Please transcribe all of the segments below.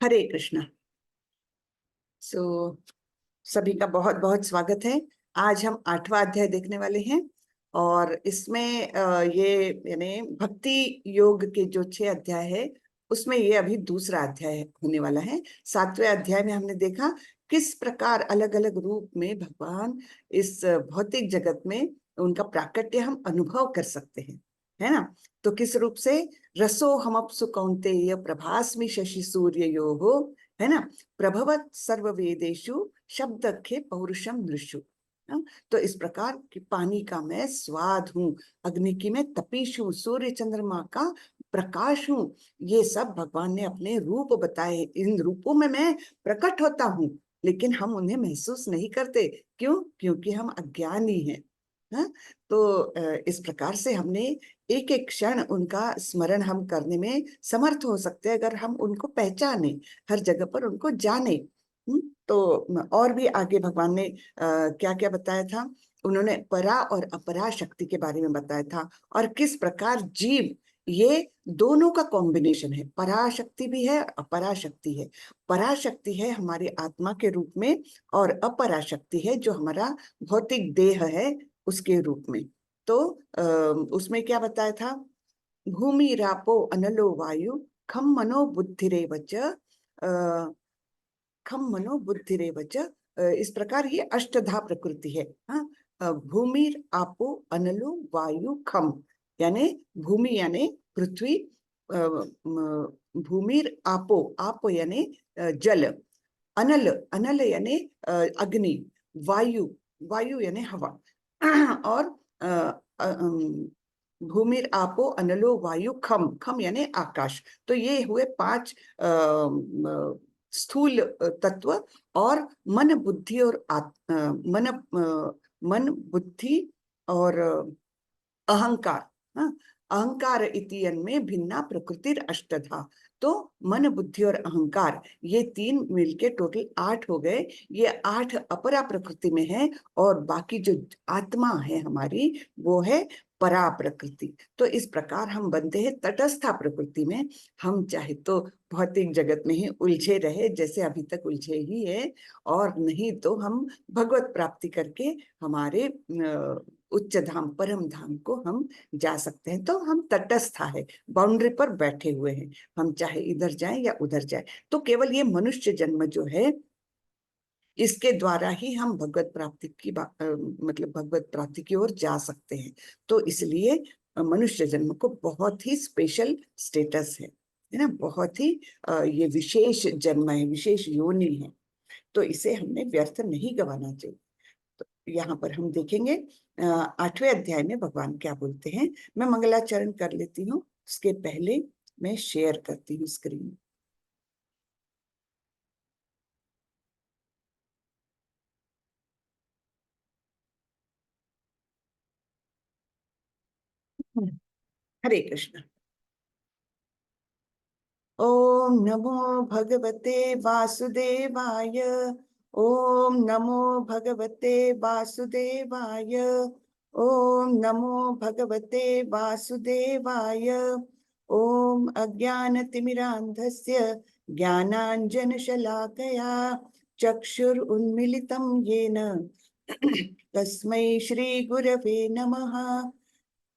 हरे कृष्णा। सो सभी का बहुत बहुत स्वागत है। आज हम 8वां अध्याय देखने वाले हैं और इसमें ये यानी भक्ति योग के जो 6 अध्याय है उसमें ये अभी दूसरा अध्याय होने वाला है। 7वें अध्याय में हमने देखा किस प्रकार अलग अलग रूप में भगवान इस भौतिक जगत में उनका प्राकट्य हम अनुभव कर सकते हैं, है ना। तो किस रूप से रसो हमअप्सु कौन्तेय प्रभास्मि शशि सूर्ययोः, है ना। प्रभवत सर्व वेदेषु शब्दखे पौरुषम नृषु। तो इस प्रकार कि पानी का मैं स्वाद हूँ, अग्नि की मैं तपीश हूँ, सूर्य चंद्रमा का प्रकाश हूँ। ये सब भगवान ने अपने रूप बताए। इन रूपों में मैं प्रकट होता हूँ, लेकिन हम उन्हें महसूस नहीं करते। क्यों? क्योंकि हम अज्ञानी हैं। हाँ? तो इस प्रकार से हमने एक एक क्षण उनका स्मरण हम करने में समर्थ हो सकते हैं अगर हम उनको पहचाने, हर जगह पर उनको जाने। तो और भी आगे भगवान ने क्या क्या बताया था। उन्होंने परा और अपरा शक्ति के बारे में बताया था और किस प्रकार जीव ये दोनों का कॉम्बिनेशन है। पराशक्ति भी है, अपराशक्ति है। पराशक्ति है हमारी आत्मा के रूप में और अपराशक्ति है जो हमारा भौतिक देह है उसके रूप में। तो उसमें क्या बताया था। भूमि रापो अनलो वायु खम मनो बुद्धिरेव च, खम मनो बुद्धिरेव च। इस प्रकार ये अष्टधा प्रकृति है। हाँ, भूमि आपो अनलो वायु खम, यानी भूमि यानी पृथ्वी, भूमि आपो, आप यानी जल, अनल, अनल यानी अग्नि, वायु, वायु यानी हवा और भूमि आपो अनलो वायु खम, खम यानी आकाश। तो ये हुए 5 स्थूल तत्व। और मन बुद्धि और मन बुद्धि और अहंकार। हाँ, अहंकार इतियन में भिन्ना प्रकृतिर अष्टधा। तो मन बुद्धि और अहंकार ये 3 मिलके टोटल 8 हो गए। ये 8 अपरा प्रकृति में है और बाकी जो आत्मा है हमारी वो है परा प्रकृति। तो इस प्रकार हम बनते हैं तटस्था प्रकृति में। हम चाहे तो भौतिक जगत में ही उलझे रहे जैसे अभी तक उलझे ही है, और नहीं तो हम भगवत प्राप्ति करके हमारे उच्च धाम परम धाम को हम जा सकते हैं। तो हम तटस्था है, बाउंड्री पर बैठे हुए हैं। हम चाहे इधर जाएं या उधर जाएं। तो केवल ये मनुष्य जन्म जो है इसके द्वारा ही हम भगवत प्राप्ति की मतलब भगवत प्राप्ति की ओर जा सकते हैं। तो इसलिए मनुष्य जन्म को बहुत ही स्पेशल स्टेटस है ना। बहुत ही ये विशेष जन्म है, विशेष योनि है। तो इसे हमने व्यर्थ नहीं गंवाना चाहिए। तो यहाँ पर हम देखेंगे 8वें अध्याय में भगवान क्या बोलते हैं। मैं मंगलाचरण कर लेती हूँ, उसके पहले मैं शेयर करती हूँ स्क्रीन। हरे कृष्ण। ओम नमो भगवते वासुदेवाय। ओम नमो भगवते वासुदेवाय। ओम नमो भगवते वासुदेवाय। ओम अज्ञानतिमिरान्धस्य ज्ञानाञ्जनशलाकया चक्षुरुन्मीलितं येन तस्मै श्रीगुरवे नमः।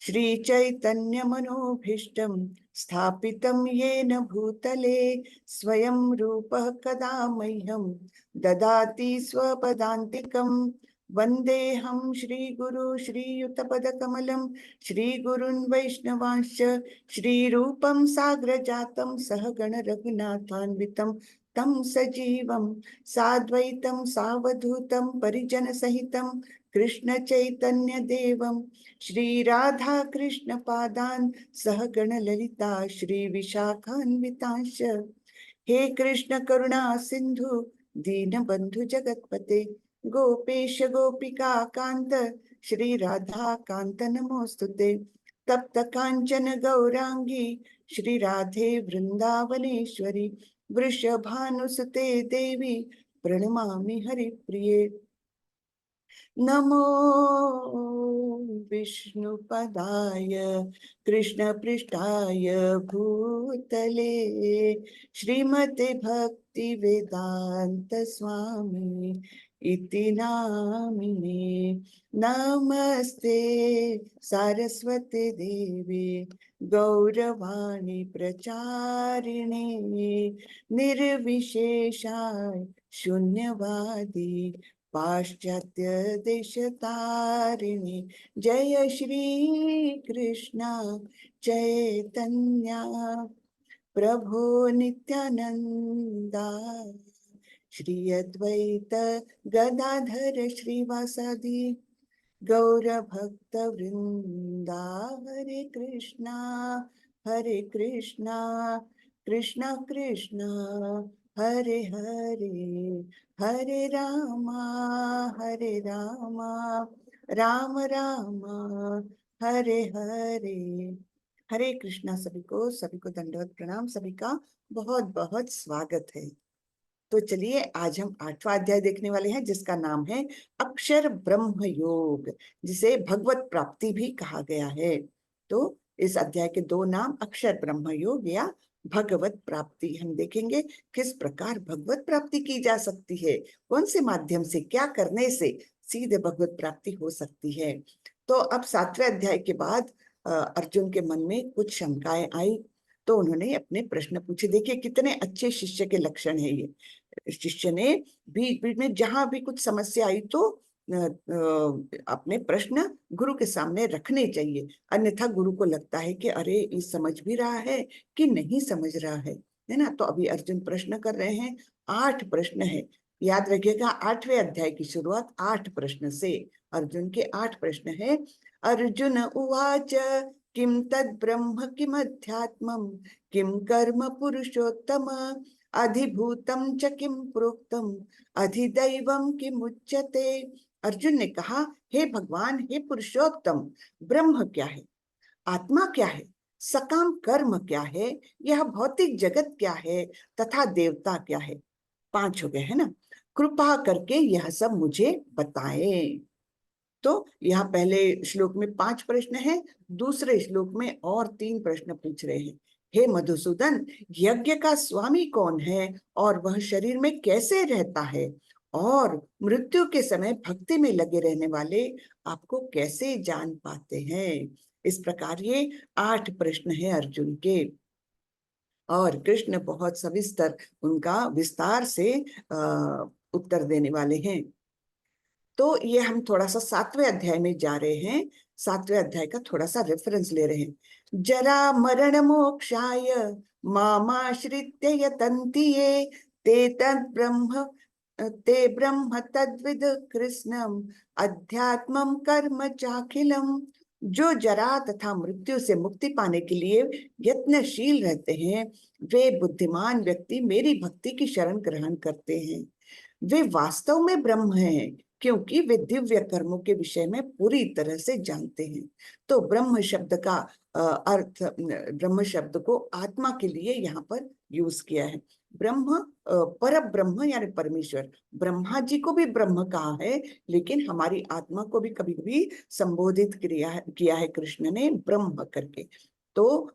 श्रीचैतन्यमनोभीष्टं स्थापितं येन भूतले स्वयं रूपः कदा मह्यं ददाति स्वपदान्तिकं। वन्देऽहं श्रीगुरु श्रीयुतपदकमलं श्रीगुरुन् वैष्णवांश्च श्रीरूपं साग्रजातं सहगण रघुनाथान्वितं तं सजीवं साद्वैतं सावधूतं परिजनसहितं कृष्ण चैतन्य देवं श्री राधा कृष्ण पादान सहगण ललिता श्री विशाखान्वितांश। हे कृष्ण करुणा सिंधु दीन बंधु जगतपते गोपेश गोपिका कांत श्री राधा कांत नमोस्तुते। तप्त कांचन गौरांगी श्री राधे वृंदावनेश्वरी वृषभानुसुते देवी प्रणमामि हरिप्रिये। नमो विष्णुपदाय कृष्णपृष्ठाय भूतले श्रीमते भक्ति वेदांत स्वामी इति नामिने। नमस्ते सारस्वते देवे गौरवाणी प्रचारिणे निर्विशेषाय शून्यवादी पाश्चात्य देशतारिणी। जय श्री कृष्ण चैतन्य प्रभो नित्यानंदा श्री अद्वैत गदाधर श्रीवासादि गौर भक्त वृंदा। हरे कृष्णा कृष्णा कृष्णा हरे हरे, हरे रामा राम राम हरे हरे। हरे कृष्णा। सभी को दंडवत प्रणाम। सभी का बहुत बहुत स्वागत है। तो चलिए आज हम 8वां अध्याय देखने वाले हैं जिसका नाम है अक्षर ब्रह्म योग, जिसे भगवत प्राप्ति भी कहा गया है। तो इस अध्याय के दो नाम अक्षर ब्रह्म योग या भगवत प्राप्ति। हम देखेंगे किस प्रकार भगवत प्राप्ति की जा सकती है, कौन से माध्यम से, क्या करने से सीधे भगवत प्राप्ति हो सकती है। तो अब 7वें अध्याय के बाद अर्जुन के मन में कुछ शंकाएं आई, तो उन्होंने अपने प्रश्न पूछे। देखिए कितने अच्छे शिष्य के लक्षण है ये। शिष्य ने बीच बीच में जहां भी कुछ समस्या आई तो अपने प्रश्न गुरु के सामने रखने चाहिए, अन्यथा गुरु को लगता है कि अरे ये समझ भी रहा है कि नहीं समझ रहा है ना। तो अभी अर्जुन प्रश्न कर रहे हैं। 8 प्रश्न है, याद रखिएगा। 8वें अध्याय की शुरुआत 8 प्रश्न से। अर्जुन के 8 प्रश्न है। अर्जुन उवाच किम तद ब्रह्म किम अध्यात्मम किम कर्म पुरुषोत्तम अधिभूतम च किम प्रोक्तम अधिदैवम किम उच्यते। अर्जुन ने कहा, हे भगवान, हे पुरुषोत्तम, ब्रह्म क्या है, आत्मा क्या है, सकाम कर्म क्या है, यह भौतिक जगत क्या है, तथा देवता क्या है। 5 हो गए है ना। कृपा करके यह सब मुझे बताएं। तो यहाँ पहले श्लोक में 5 प्रश्न है, दूसरे श्लोक में और 3 प्रश्न पूछ रहे हैं। हे मधुसूदन, यज्ञ का स्वामी कौन है और वह शरीर में कैसे रहता है, और मृत्यु के समय भक्ति में लगे रहने वाले आपको कैसे जान पाते हैं। इस प्रकार ये 8 प्रश्न है अर्जुन के, और कृष्ण बहुत सविस्तर उनका विस्तार से उत्तर देने वाले हैं। तो ये हम थोड़ा सा 7वें अध्याय में जा रहे हैं। 7वें अध्याय का थोड़ा सा रेफरेंस ले रहे हैं। जरा मरण मोक्षाय मामाश्रित्य यतन्ति ये ते ब्रह्म तद्विद कृष्णम अध्यात्मम कर्म चाखिलम। जो जरा तथा मृत्यु से मुक्ति पाने के लिए यत्नशील रहते हैं, वे बुद्धिमान व्यक्ति मेरी भक्ति की शरण ग्रहण करते हैं। वे वास्तव में ब्रह्म हैं, क्योंकि वे दिव्य कर्मों के विषय में पूरी तरह से जानते हैं। तो ब्रह्म शब्द का अर्थ, ब्रह्म शब्द को आत्मा के लिए यहाँ पर यूज किया है। ब्रह्म पर ब्रह्म यानी परमेश्वर। ब्रह्मा जी को भी ब्रह्म कहा है, लेकिन हमारी आत्मा को भी कभी कभी संबोधित किया है कृष्ण ने ब्रह्म करके। तो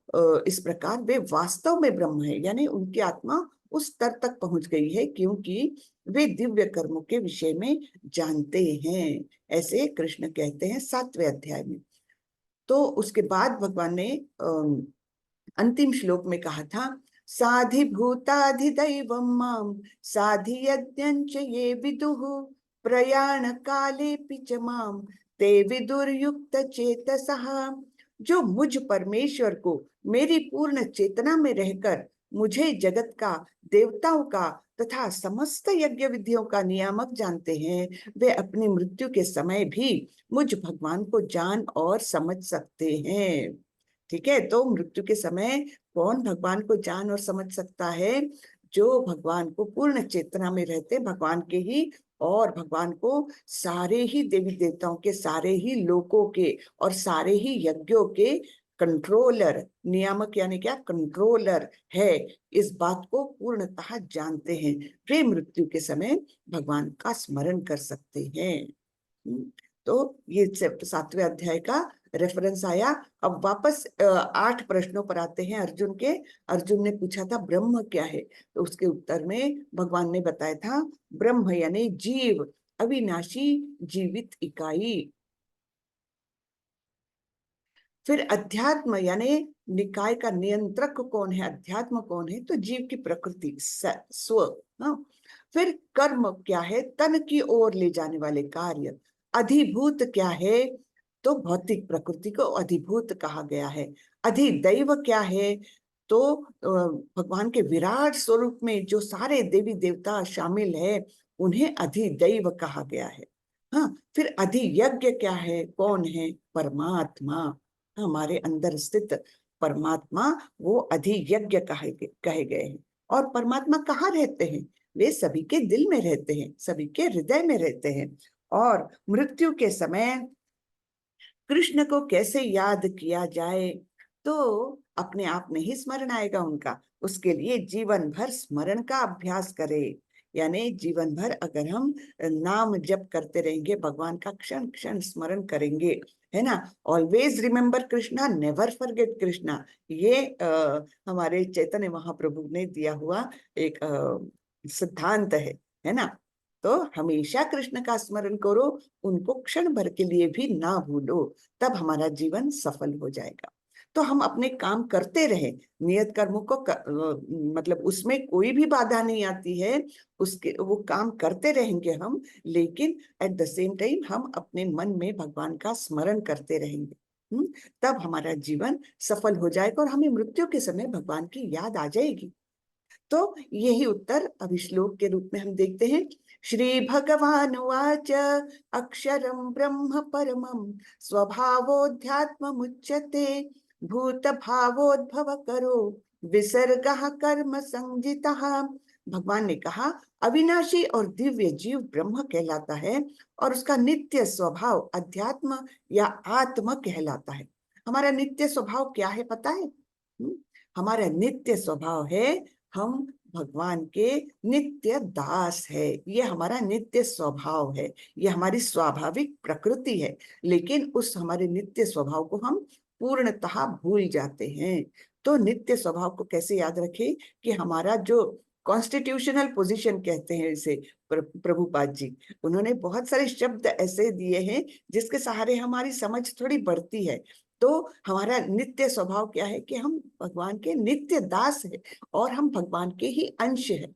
इस प्रकार वे वास्तव में ब्रह्म है, यानी उनकी आत्मा उस स्तर तक पहुंच गई है क्योंकि वे दिव्य कर्मों के विषय में जानते हैं, ऐसे कृष्ण कहते हैं 7वें अध्याय में। तो उसके बाद भगवान ने अंतिम श्लोक में कहा था, साधिभूताधिदैवं मां साधियज्ञञ्च ये विदुः प्रयाण काले च मां ते विदुर्युक्त चेतसः। जो मुझ परमेश्वर को मेरी पूर्ण चेतना में रहकर मुझे जगत का, देवताओं का तथा समस्त यज्ञ विधियों का नियामक जानते हैं, वे अपनी मृत्यु के समय भी मुझ भगवान को जान और समझ सकते हैं। ठीक है। तो मृत्यु के समय कौन भगवान को जान और समझ सकता है? जो भगवान को पूर्ण चेतना में रहते भगवान के ही, और भगवान को सारे ही देवी देवताओं के, सारे ही लोकों के और सारे ही यज्ञों के कंट्रोलर, नियामक यानी क्या, कंट्रोलर है, इस बात को पूर्णतः जानते हैं। वे मृत्यु के समय भगवान का स्मरण कर सकते हैं। तो ये 7वें अध्याय का रेफरेंस आया। अब वापस 8 प्रश्नों पर आते हैं अर्जुन के। अर्जुन ने पूछा था ब्रह्म क्या है, तो उसके उत्तर में भगवान ने बताया था ब्रह्म यानी जीव, अविनाशी, जीवित इकाई। फिर अध्यात्म यानी निकाय का नियंत्रक कौन है, अध्यात्म कौन है, तो जीव की प्रकृति स्व। हाँ। फिर कर्म क्या है, तन की ओर ले जाने वाले कार्य। अधिभूत क्या है, तो भौतिक प्रकृति को अधिभूत कहा गया है। अधिदैव क्या है, तो भगवान के विराट स्वरूप में जो सारे देवी देवता शामिल है उन्हें अधिदैव कहा गया है। हाँ। फिर अधियज्ञ क्या है, कौन है, परमात्मा, हमारे अंदर स्थित परमात्मा, वो अधियज्ञ कहे गए हैं। और परमात्मा कहाँ रहते हैं, वे सभी के दिल में रहते हैं, सभी के हृदय में रहते हैं। और मृत्यु के समय कृष्ण को कैसे याद किया जाए, तो अपने आप में ही स्मरण आएगा उनका। उसके लिए जीवन भर स्मरण का अभ्यास करें। यानी जीवन भर अगर हम नाम जप करते रहेंगे, भगवान का क्षण क्षण स्मरण करेंगे, है ना। Always remember Krishna, never forget Krishna, ये हमारे चैतन्य महाप्रभु ने दिया हुआ एक सिद्धांत है ना। तो हमेशा कृष्ण का स्मरण करो, उनको क्षण भर के लिए भी ना भूलो, तब हमारा जीवन सफल हो जाएगा। तो हम अपने काम करते रहे, नियत कर्मों को मतलब उसमें कोई भी बाधा नहीं आती है, उसके वो काम करते रहेंगे हम, लेकिन एट द सेम टाइम हम अपने मन में भगवान का स्मरण करते रहेंगे। तब हमारा जीवन सफल हो जाएगा और हमें मृत्यु के समय भगवान की याद आ जाएगी। तो यही उत्तर अभी श्लोक के रूप में हम देखते हैं। श्री भगवान उवाच अक्षरम ब्रह्म परमं स्वभावोध्यात्म मुच्यते भूत भावोद्भव करो विसर्गः कर्म संजितः। भगवान ने कहा अविनाशी और दिव्य जीव ब्रह्म कहलाता है और उसका नित्य स्वभाव अध्यात्म या आत्म कहलाता है। हमारा नित्य स्वभाव क्या है पता है? हमारा नित्य स्वभाव है हम भगवान के नित्य दास है। ये हमारा नित्य स्वभाव है, ये हमारी स्वाभाविक प्रकृति है। लेकिन उस हमारे नित्य स्वभाव को हम पूर्णतः भूल जाते हैं। तो नित्य स्वभाव को कैसे याद रखें कि हमारा जो कॉन्स्टिट्यूशनल पोजीशन कहते हैं इसे, प्रभुपाद जी उन्होंने बहुत सारे शब्द ऐसे दिए हैं जिसके सहारे हमारी समझ थोड़ी बढ़ती है। तो हमारा नित्य स्वभाव क्या है कि हम भगवान के नित्य दास है और हम भगवान के ही अंश है।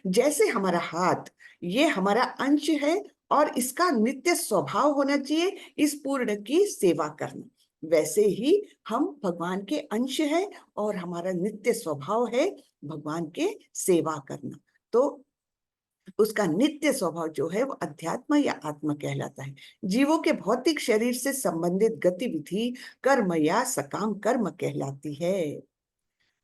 जैसे हमारा हाथ, ये हमारा अंश है और इसका नित्य स्वभाव होना चाहिए इस पूर्ण की सेवा करना, वैसे ही हम भगवान के अंश है और हमारा नित्य स्वभाव है भगवान के सेवा करना। तो उसका नित्य स्वभाव जो है वो अध्यात्म या आत्मा कहलाता है। जीवों के भौतिक शरीर से संबंधित गतिविधि कर्म या सकाम कर्म कहलाती है।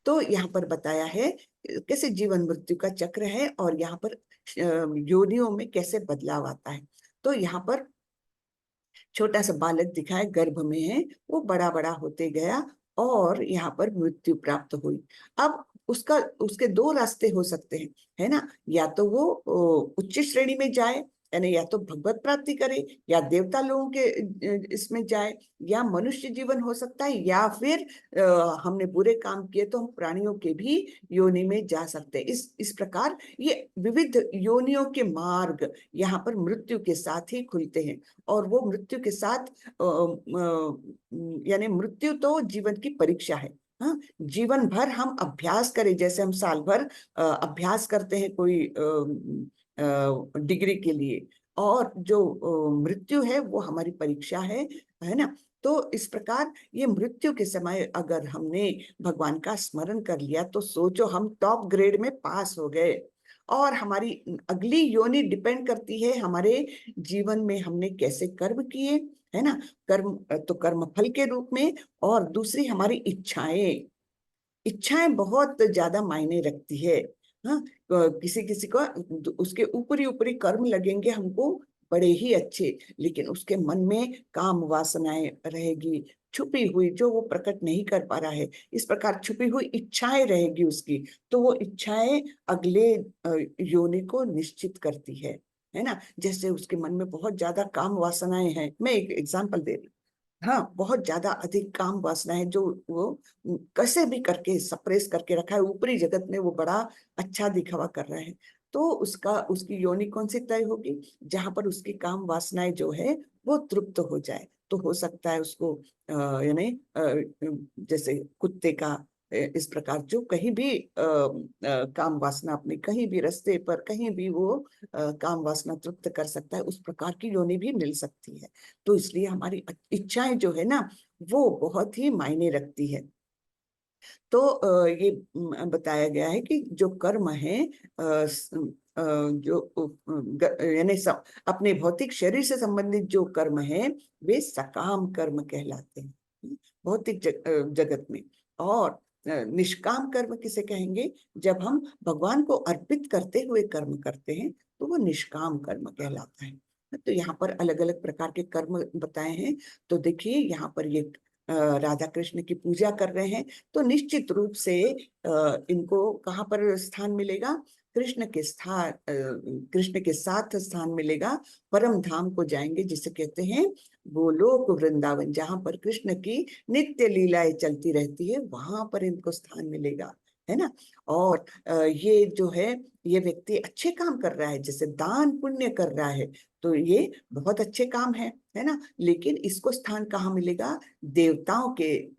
तो यहाँ पर बताया है कैसे जीवन मृत्यु का चक्र है और यहाँ पर योनियों में कैसे बदलाव आता है। तो यहाँ पर छोटा सा बालक दिखाए, गर्भ में है, वो बड़ा बड़ा होते गया और यहाँ पर मृत्यु प्राप्त हुई। अब उसका उसके दो रास्ते हो सकते हैं, है ना। या तो वो उच्च श्रेणी में जाए, यानी या तो भगवत प्राप्ति करे, या देवता लोगों के इसमें जाए, या मनुष्य जीवन हो सकता है, या फिर हमने बुरे काम किए तो हम प्राणियों के भी योनि में जा सकते हैं। इस प्रकार ये विविध योनियों के मार्ग यहाँ पर मृत्यु के साथ ही खुलते हैं। और वो मृत्यु के साथ यानी मृत्यु तो जीवन की परीक्षा है। हाँ, जीवन भर हम अभ्यास करें, जैसे हम साल भर अभ्यास करते हैं कोई डिग्री के लिए, और जो मृत्यु है वो हमारी परीक्षा है ना। तो इस प्रकार ये मृत्यु के समय अगर हमने भगवान का स्मरण कर लिया तो सोचो हम टॉप ग्रेड में पास हो गए। और हमारी अगली योनि डिपेंड करती है हमारे जीवन में हमने कैसे कर्म किए, है ना। कर्म तो कर्म फल के रूप में, और दूसरी हमारी इच्छाएं, इच्छाएं बहुत ज्यादा मायने रखती है। हाँ, किसी किसी को उसके ऊपरी ऊपरी कर्म लगेंगे हमको बड़े ही अच्छे, लेकिन उसके मन में काम वासनाएं रहेगी छुपी हुई, जो वो प्रकट नहीं कर पा रहा है। इस प्रकार छुपी हुई इच्छाएं रहेगी उसकी, तो वो इच्छाएं अगले योनि को निश्चित करती है है ना। जैसे उसके मन में बहुत ज्यादा काम वासनाएं हैं, मैं एक एग्जांपल दे रही हूँ। हाँ, बहुत ज्यादा अधिक काम वासना है जो वो कैसे भी करके सप्रेस करके रखा है, ऊपरी जगत में वो बड़ा अच्छा दिखावा कर रहा है। तो उसका उसकी योनि कौन सी तय होगी, जहां पर उसकी काम वासनाएं जो है वो तृप्त हो जाए। तो हो सकता है उसको यानी जैसे कुत्ते का इस प्रकार जो कहीं भी काम वासना अपनी कहीं भी रास्ते पर कहीं भी वो काम वासना तृप्त कर सकता है, उस प्रकार की योनि भी मिल सकती है। तो इसलिए हमारी इच्छाएं जो है ना वो बहुत ही मायने रखती है। तो ये बताया गया है कि जो कर्म है जो यानी अपने भौतिक शरीर से संबंधित जो कर्म है वे सकाम कर्म कहलाते हैं भौतिक जगत में। और निष्काम कर्म किसे कहेंगे, जब हम भगवान को अर्पित करते हुए कर्म करते हैं तो वो निष्काम कर्म कहलाता है। तो यहाँ पर अलग अलग प्रकार के कर्म बताए हैं। तो देखिए यहाँ पर ये राधा कृष्ण की पूजा कर रहे हैं, तो निश्चित रूप से इनको कहाँ पर स्थान मिलेगा, कृष्ण के साथ स्थान मिलेगा। परम धाम को जाएंगे जिसे कहते हैं गोलोक वृंदावन, जहां पर कृष्ण की नित्य लीलाएं चलती रहती है, वहां पर इनको स्थान मिलेगा, है ना। और ये जो है ये व्यक्ति अच्छे काम कर रहा है, जैसे दान पुण्य कर रहा है, तो ये बहुत अच्छे काम है ना। लेकिन इसको स्थान कहाँ मिलेगा, देवताओं के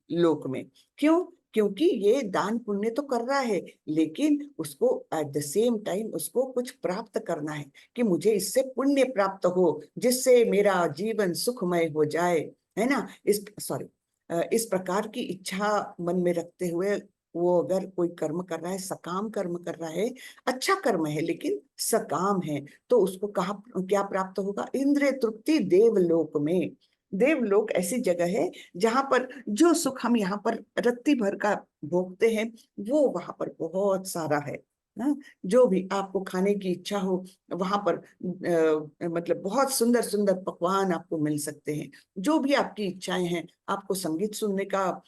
लोक में। क्यों, क्योंकि ये दान पुण्य तो कर रहा है, लेकिन उसको एट द सेम टाइम उसको कुछ प्राप्त करना है कि मुझे इससे पुण्य प्राप्त हो जिससे मेरा जीवन सुखमय हो जाए, है ना। इस प्रकार की इच्छा मन में रखते हुए वो अगर कोई कर्म कर रहा है, सकाम कर्म कर रहा है, अच्छा कर्म है लेकिन सकाम है, तो उसको कहाँ क्या प्राप्त होगा, इंद्रिय तृप्ति देवलोक में। देवलोक ऐसी जगह है जहां पर जो सुख हम यहाँ पर रत्ती भर का भोगते हैं वो वहां पर बहुत सारा है। हाँ, जो भी आपको खाने की इच्छा हो वहां पर मतलब बहुत सुंदर सुंदर पकवान आपको मिल सकते हैं। जो भी आपकी इच्छाएं हैं, आपको संगीत सुनने का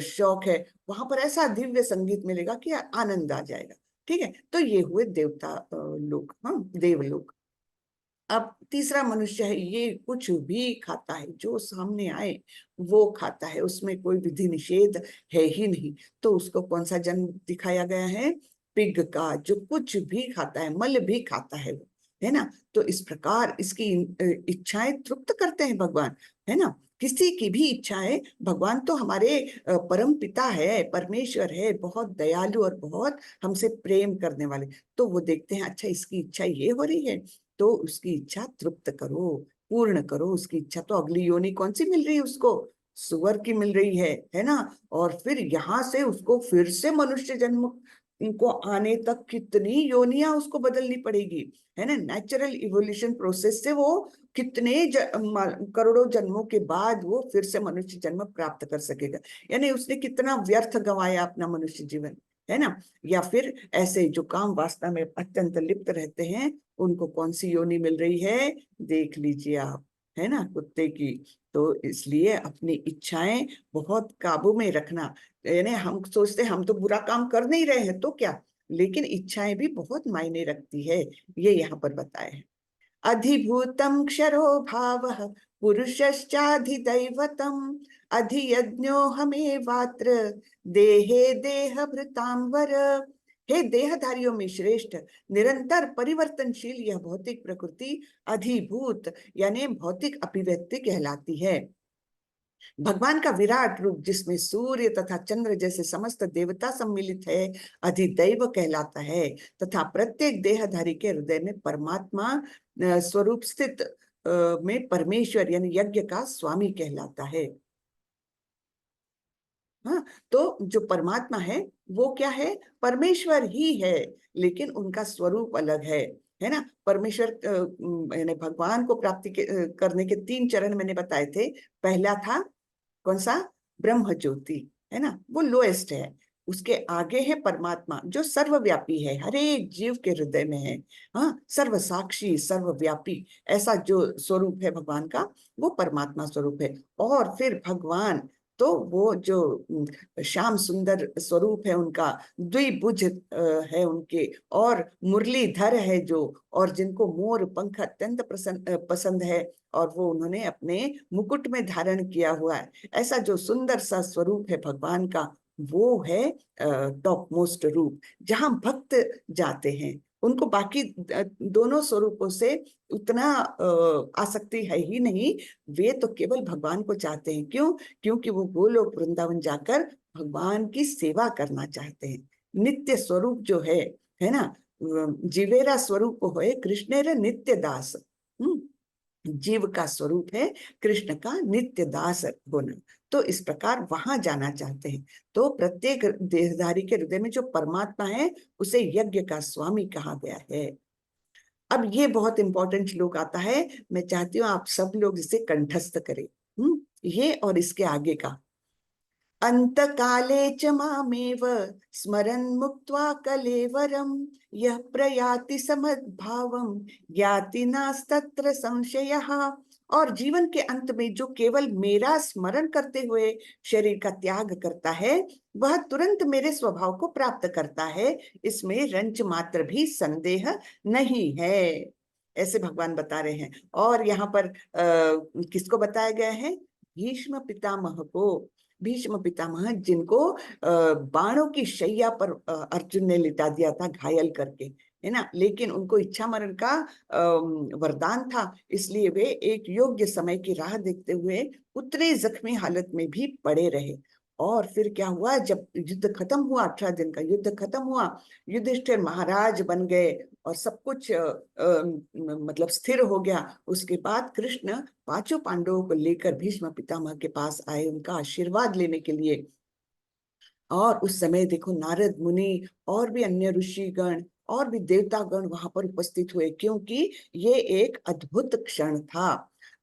शौक है, वहां पर ऐसा दिव्य संगीत मिलेगा कि आनंद आ जाएगा। ठीक है, तो ये हुए देवता लोग, हाँ देवलोक। अब तीसरा मनुष्य है, ये कुछ भी खाता है, जो सामने आए वो खाता है, उसमें कोई विधि निषेध है ही नहीं। तो उसको कौन सा जन्म दिखाया गया है, पिग का, जो कुछ भी खाता है, मल भी खाता है वो, है ना। तो इस प्रकार इसकी इच्छाएं तृप्त करते हैं भगवान, है ना। किसी की भी इच्छाएं, भगवान तो हमारे परम पिता है, परमेश्वर है, बहुत दयालु और बहुत हमसे प्रेम करने वाले। तो वो देखते हैं अच्छा इसकी इच्छा ये हो रही है, तो उसकी इच्छा तृप्त करो, पूर्ण करो उसकी इच्छा। तो अगली योनि कौन सी मिल रही है उसको, सुअर की मिल रही है ना। और फिर यहाँ से उसको फिर से मनुष्य जन्म को आने तक कितनी योनियां उसको बदलनी पड़ेगी, है ना। नेचुरल इवोल्यूशन प्रोसेस से वो कितने करोड़ों जन्मों के बाद वो फिर से मनुष्य जन्म प्राप्त कर सकेगा। यानी उसने कितना व्यर्थ गंवाया अपना मनुष्य जीवन, है ना। या फिर ऐसे जो काम वासना में अत्यंत लिप्त रहते हैं, उनको कौन सी योनि मिल रही है, देख लीजिए आप, है ना, कुत्ते की। तो इसलिए अपनी इच्छाएं बहुत काबू में रखना। यानी हम सोचते हैं हम तो बुरा काम कर नहीं रहे हैं तो क्या, लेकिन इच्छाएं भी बहुत मायने रखती है, ये यहाँ पर बताया है। अधिभूतम क्षरो भावः पुरुषश्चाधिदैवतम अधियज्ञो हमेवात्र देहे देहभृतांवर। हे देहधारियों में श्रेष्ठ, निरंतर परिवर्तनशील यह भौतिक प्रकृति अधिभूत यानी भौतिक अभिव्यक्ति कहलाती है। भगवान का विराट रूप जिसमें सूर्य तथा चंद्र जैसे समस्त देवता सम्मिलित है अधिदैव कहलाता है। तथा प्रत्येक देहधारी के हृदय में परमात्मा स्वरूप स्थित में परमेश्वर यानी यज्ञ का स्वामी कहलाता है। हाँ, तो जो परमात्मा है वो क्या है, परमेश्वर ही है, लेकिन उनका स्वरूप अलग है ना। परमेश्वर यानी भगवान को प्राप्ति करने के तीन चरण मैंने बताए थे। पहला था कौन सा, ब्रह्म ज्योति, है ना, वो लोएस्ट है। उसके आगे है परमात्मा जो सर्वव्यापी है, हर एक जीव के हृदय में है। हाँ, सर्व साक्षी सर्वव्यापी ऐसा जो स्वरूप है भगवान का, वो परमात्मा स्वरूप है। और फिर भगवान तो वो जो श्याम सुंदर स्वरूप है उनका, द्विभुज है उनके, और मुरलीधर है जो, और जिनको मोर पंख अत्यंत पसंद है, और वो उन्होंने अपने मुकुट में धारण किया हुआ है, ऐसा जो सुंदर सा स्वरूप है भगवान का, वो है टॉप मोस्ट रूप, जहां भक्त जाते हैं। उनको बाकी दोनों स्वरूपों से उतना आसक्ति है ही नहीं, वे तो केवल भगवान को चाहते हैं। क्यों? क्योंकि वो गोलोक वृंदावन जाकर भगवान की सेवा करना चाहते हैं। नित्य स्वरूप जो है ना, जीवेरा स्वरूप है कृष्णेर नित्य दास। जीव का स्वरूप है कृष्ण का नित्य दास होना। तो इस प्रकार वहां जाना चाहते हैं। तो प्रत्येक देहधारी के हृदय में जो परमात्मा है उसे यज्ञ का स्वामी कहा गया है। अब ये बहुत इंपॉर्टेंट श्लोक आता है, मैं चाहती हूँ आप सब लोग इसे कंठस्थ करें। ये और इसके आगे का, अंतकाले च मामेव स्मरन् मुक्त्वा कलेवरं यः प्रयाति समद्भावं याति नास्तत्र संशयः। और जीवन के अंत में जो केवल मेरा स्मरण करते हुए शरीर का त्याग करता है, वह तुरंत मेरे स्वभाव को प्राप्त करता है, इसमें रंच मात्र भी संदेह नहीं है। ऐसे भगवान बता रहे हैं। और यहाँ पर किसको बताया गया है? भीष्म पितामह को। भीष्म पितामह जिनको बाणों की शैया पर अर्जुन ने लिटा दिया था घायल करके, है ना, लेकिन उनको इच्छा मरण का वरदान था, इसलिए वे एक योग्य समय की राह देखते हुए उतने जख्मी हालत में भी पड़े रहे। और फिर क्या हुआ, जब युद्ध खत्म हुआ, 18 दिन का युद्ध खत्म हुआ, युधिष्ठिर महाराज बन गए और सब कुछ मतलब स्थिर हो गया। उसके बाद कृष्ण पांचों पांडवों को लेकर भीष्म पितामह के पास आए उनका आशीर्वाद लेने के लिए। और उस समय देखो नारद मुनि और भी अन्य ऋषिगण और भी देवतागण वहां पर उपस्थित हुए, क्योंकि ये एक अद्भुत क्षण था।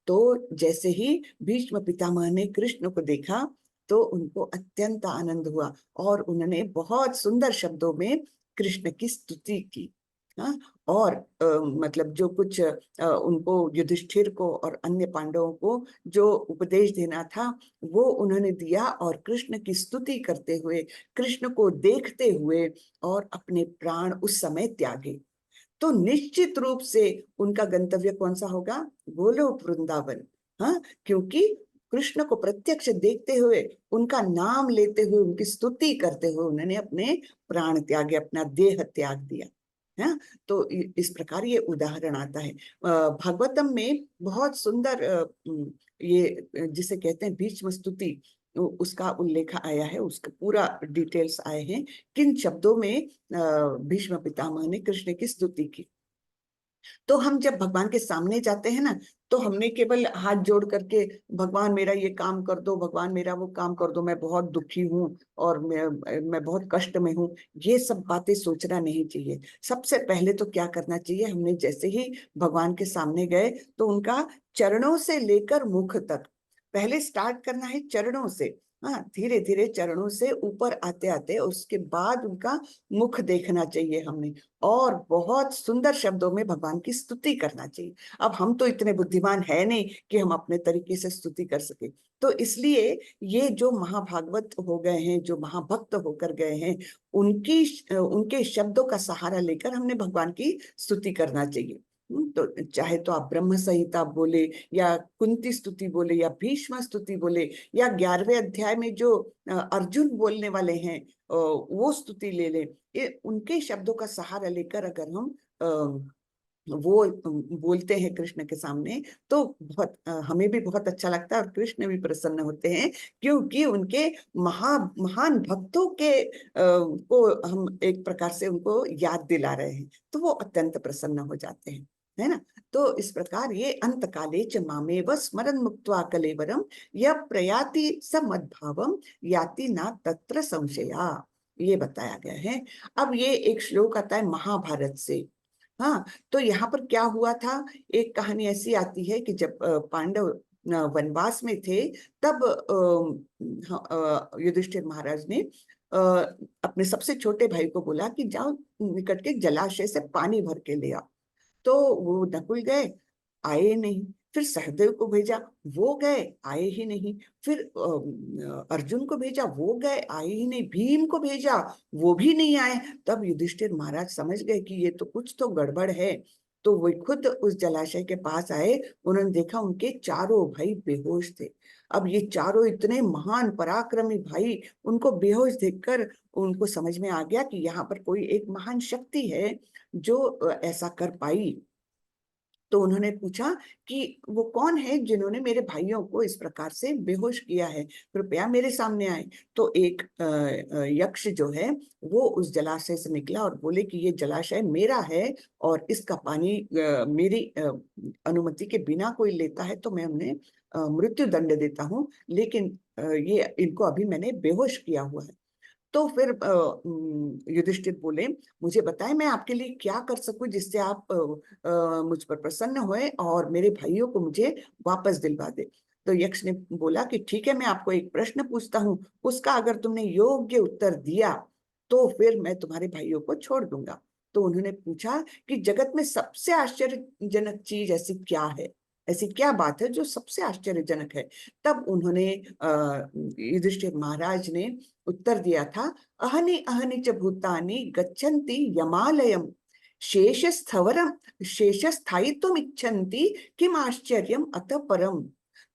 तो जैसे ही भीष्म पितामह ने कृष्ण को देखा तो उनको अत्यंत आनंद हुआ और उन्होंने बहुत सुंदर शब्दों में कृष्ण की स्तुति की। हाँ, और मतलब जो कुछ उनको युधिष्ठिर को और अन्य पांडवों को जो उपदेश देना था वो उन्होंने दिया, और कृष्ण की स्तुति करते हुए, कृष्ण को देखते हुए और अपने प्राण उस समय त्यागे। तो निश्चित रूप से उनका गंतव्य कौन सा होगा? गोलोक वृंदावन। हाँ, क्योंकि कृष्ण को प्रत्यक्ष देखते हुए, उनका नाम लेते हुए, उनकी स्तुति करते हुए उन्होंने अपने प्राण त्यागे, अपना देह त्याग दिया। है, तो इस प्रकार ये उदाहरण आता है भागवतम में। बहुत सुंदर ये जिसे कहते हैं भीष्म स्तुति, उसका उल्लेख आया है, उसका पूरा डिटेल्स आए हैं, किन शब्दों में भीष्म पितामह ने कृष्ण की स्तुति की। तो हम जब भगवान के सामने जाते हैं ना, तो हमने केवल हाथ जोड़ करके भगवान मेरा ये काम कर दो, भगवान मेरा वो काम कर दो, मैं बहुत दुखी हूँ और मैं बहुत कष्ट में हूँ, ये सब बातें सोचना नहीं चाहिए। सबसे पहले तो क्या करना चाहिए, हमने जैसे ही भगवान के सामने गए तो उनका चरणों से लेकर मुख तक, पहले स्टार्ट करना है चरणों से। हाँ, धीरे धीरे चरणों से ऊपर आते आते उसके बाद उनका मुख देखना चाहिए हमने, और बहुत सुंदर शब्दों में भगवान की स्तुति करना चाहिए। अब हम तो इतने बुद्धिमान है नहीं कि हम अपने तरीके से स्तुति कर सके, तो इसलिए ये जो महाभागवत हो गए हैं, जो महाभक्त होकर गए हैं, उनके शब्दों का सहारा लेकर हमने भगवान की स्तुति करना चाहिए। तो चाहे तो आप ब्रह्म संहिता बोले, या कुंती स्तुति बोले, या भीष्म स्तुति बोले, या 11वें अध्याय में जो अर्जुन बोलने वाले हैं वो स्तुति ले लें। उनके शब्दों का सहारा लेकर अगर हम वो बोलते हैं कृष्ण के सामने, तो बहुत हमें भी बहुत अच्छा लगता है और कृष्ण भी प्रसन्न होते हैं, क्योंकि उनके महान भक्तों के को हम एक प्रकार से उनको याद दिला रहे हैं, तो वो अत्यंत प्रसन्न हो जाते हैं, है ना। तो इस प्रकार ये अंत काले च मामेव स्मरन् मुक्त्वा कलेवरम यः प्रयाति स मद्भावम याति ना तत्र संशया, ये बताया गया है। अब ये एक श्लोक आता है महाभारत से। हाँ, तो यहाँ पर क्या हुआ था, एक कहानी ऐसी आती है कि जब पांडव वनवास में थे, तब युधिष्ठिर महाराज ने अपने सबसे छोटे भाई को बोला कि जाओ निकट के जलाशय से पानी भर के ले आओ। तो वो नकुल गए, आए नहीं। फिर सहदेव को भेजा, वो गए, आए ही नहीं। फिर अर्जुन को भेजा, वो गए, आए ही नहीं। भीम को भेजा, वो भी नहीं आए। तब युधिष्ठिर महाराज समझ गए कि ये तो कुछ तो गड़बड़ है। तो वो खुद उस जलाशय के पास आए। उन्होंने देखा उनके चारों भाई बेहोश थे। अब ये चारों इतने महान पराक्रमी भाई, उनको बेहोश देखकर उनको समझ में आ गया कि यहाँ पर कोई एक महान शक्ति है जो ऐसा कर पाई। तो उन्होंने पूछा कि वो कौन है जिन्होंने मेरे भाइयों को इस प्रकार से बेहोश किया है, कृपया मेरे सामने आए। तो एक यक्ष जो है वो उस जलाशय से निकला और बोले कि ये जलाशय मेरा है और इसका पानी मेरी अनुमति के बिना कोई लेता है तो मैं उन्हें मृत्यु दंड देता हूँ, लेकिन ये इनको अभी मैंने बेहोश किया हुआ है। तो फिर युधिष्ठिर बोले, मुझे बताएं मैं आपके लिए क्या कर सकूं जिससे आप मुझ पर प्रसन्न होए और मेरे भाइयों को मुझे वापस दिलवा दे। तो यक्ष ने बोला कि ठीक है, मैं आपको एक प्रश्न पूछता हूँ, उसका अगर तुमने योग्य उत्तर दिया तो फिर मैं तुम्हारे भाइयों को छोड़ दूंगा। तो उन्होंने पूछा कि जगत में सबसे आश्चर्यजनक चीज ऐसी क्या है, ऐसी क्या बात है जो सबसे आश्चर्यजनक है। तब उन्होंने युधिष्ठिर महाराज ने उत्तर दिया था, अहनि अहनि च भूतानि गच्छन्ति यमालयम शेषस्थवरम शेषस्थायित्वम इच्छन्ति किम आश्चर्यम अतः परम।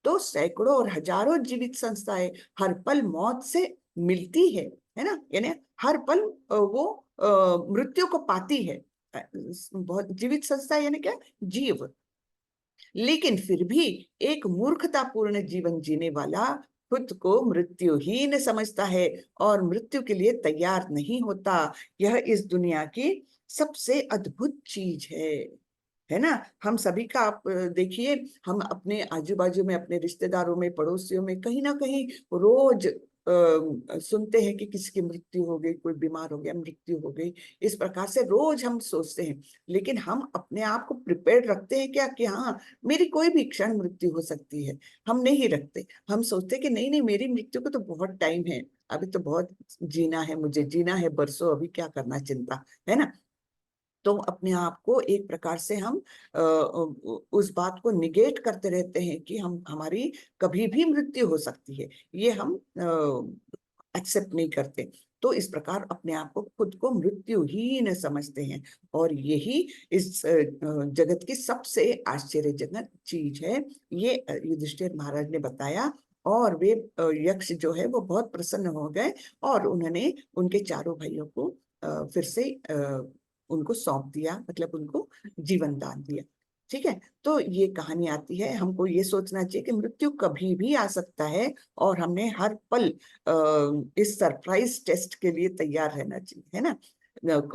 तो सैकड़ों और हजारों जीवित संस्थाएं हर पल मौत से मिलती है ना, यानी हर पल वो मृत्यु को पाती है। बहुत जीवित संस्था यानी क्या, जीव। लेकिन फिर भी एक मूर्खतापूर्ण जीवन जीने वाला खुद को मृत्युहीन समझता है और मृत्यु के लिए तैयार नहीं होता। यह इस दुनिया की सबसे अद्भुत चीज है ना। हम सभी का आप देखिए, हम अपने आजू बाजू में, अपने रिश्तेदारों में, पड़ोसियों में कहीं ना कहीं रोज सुनते हैं कि किसी की मृत्यु हो गई, कोई बीमार हो गया, मृत्यु हो गई। इस प्रकार से रोज हम सोचते हैं, लेकिन हम अपने आप को प्रिपेयर्ड रखते हैं क्या कि हाँ मेरी कोई भी क्षण मृत्यु हो सकती है। हम नहीं रखते। हम सोचते कि नहीं नहीं, मेरी मृत्यु को तो बहुत टाइम है, अभी तो बहुत जीना है, मुझे जीना है बरसों, अभी क्या करना चिंता, है ना। तो अपने आप को एक प्रकार से हम उस बात को निगेट करते रहते हैं कि हम हमारी कभी भी मृत्यु हो सकती है, ये हम एक्सेप्ट नहीं करते। तो इस प्रकार अपने आप को, खुद को मृत्युहीन समझते हैं। और यही इस जगत की सबसे आश्चर्यजनक चीज है, ये युधिष्ठिर महाराज ने बताया। और वे यक्ष जो है वो बहुत प्रसन्न हो गए और उन्होंने उनके चारों भाइयों को फिर से उनको सौंप दिया, मतलब उनको जीवन दान दिया। ठीक है। तो ये कहानी आती है, हमको ये सोचना चाहिए कि मृत्यु कभी भी आ सकता है और हमने हर पल इस सरप्राइज टेस्ट के लिए तैयार रहना चाहिए, है ना।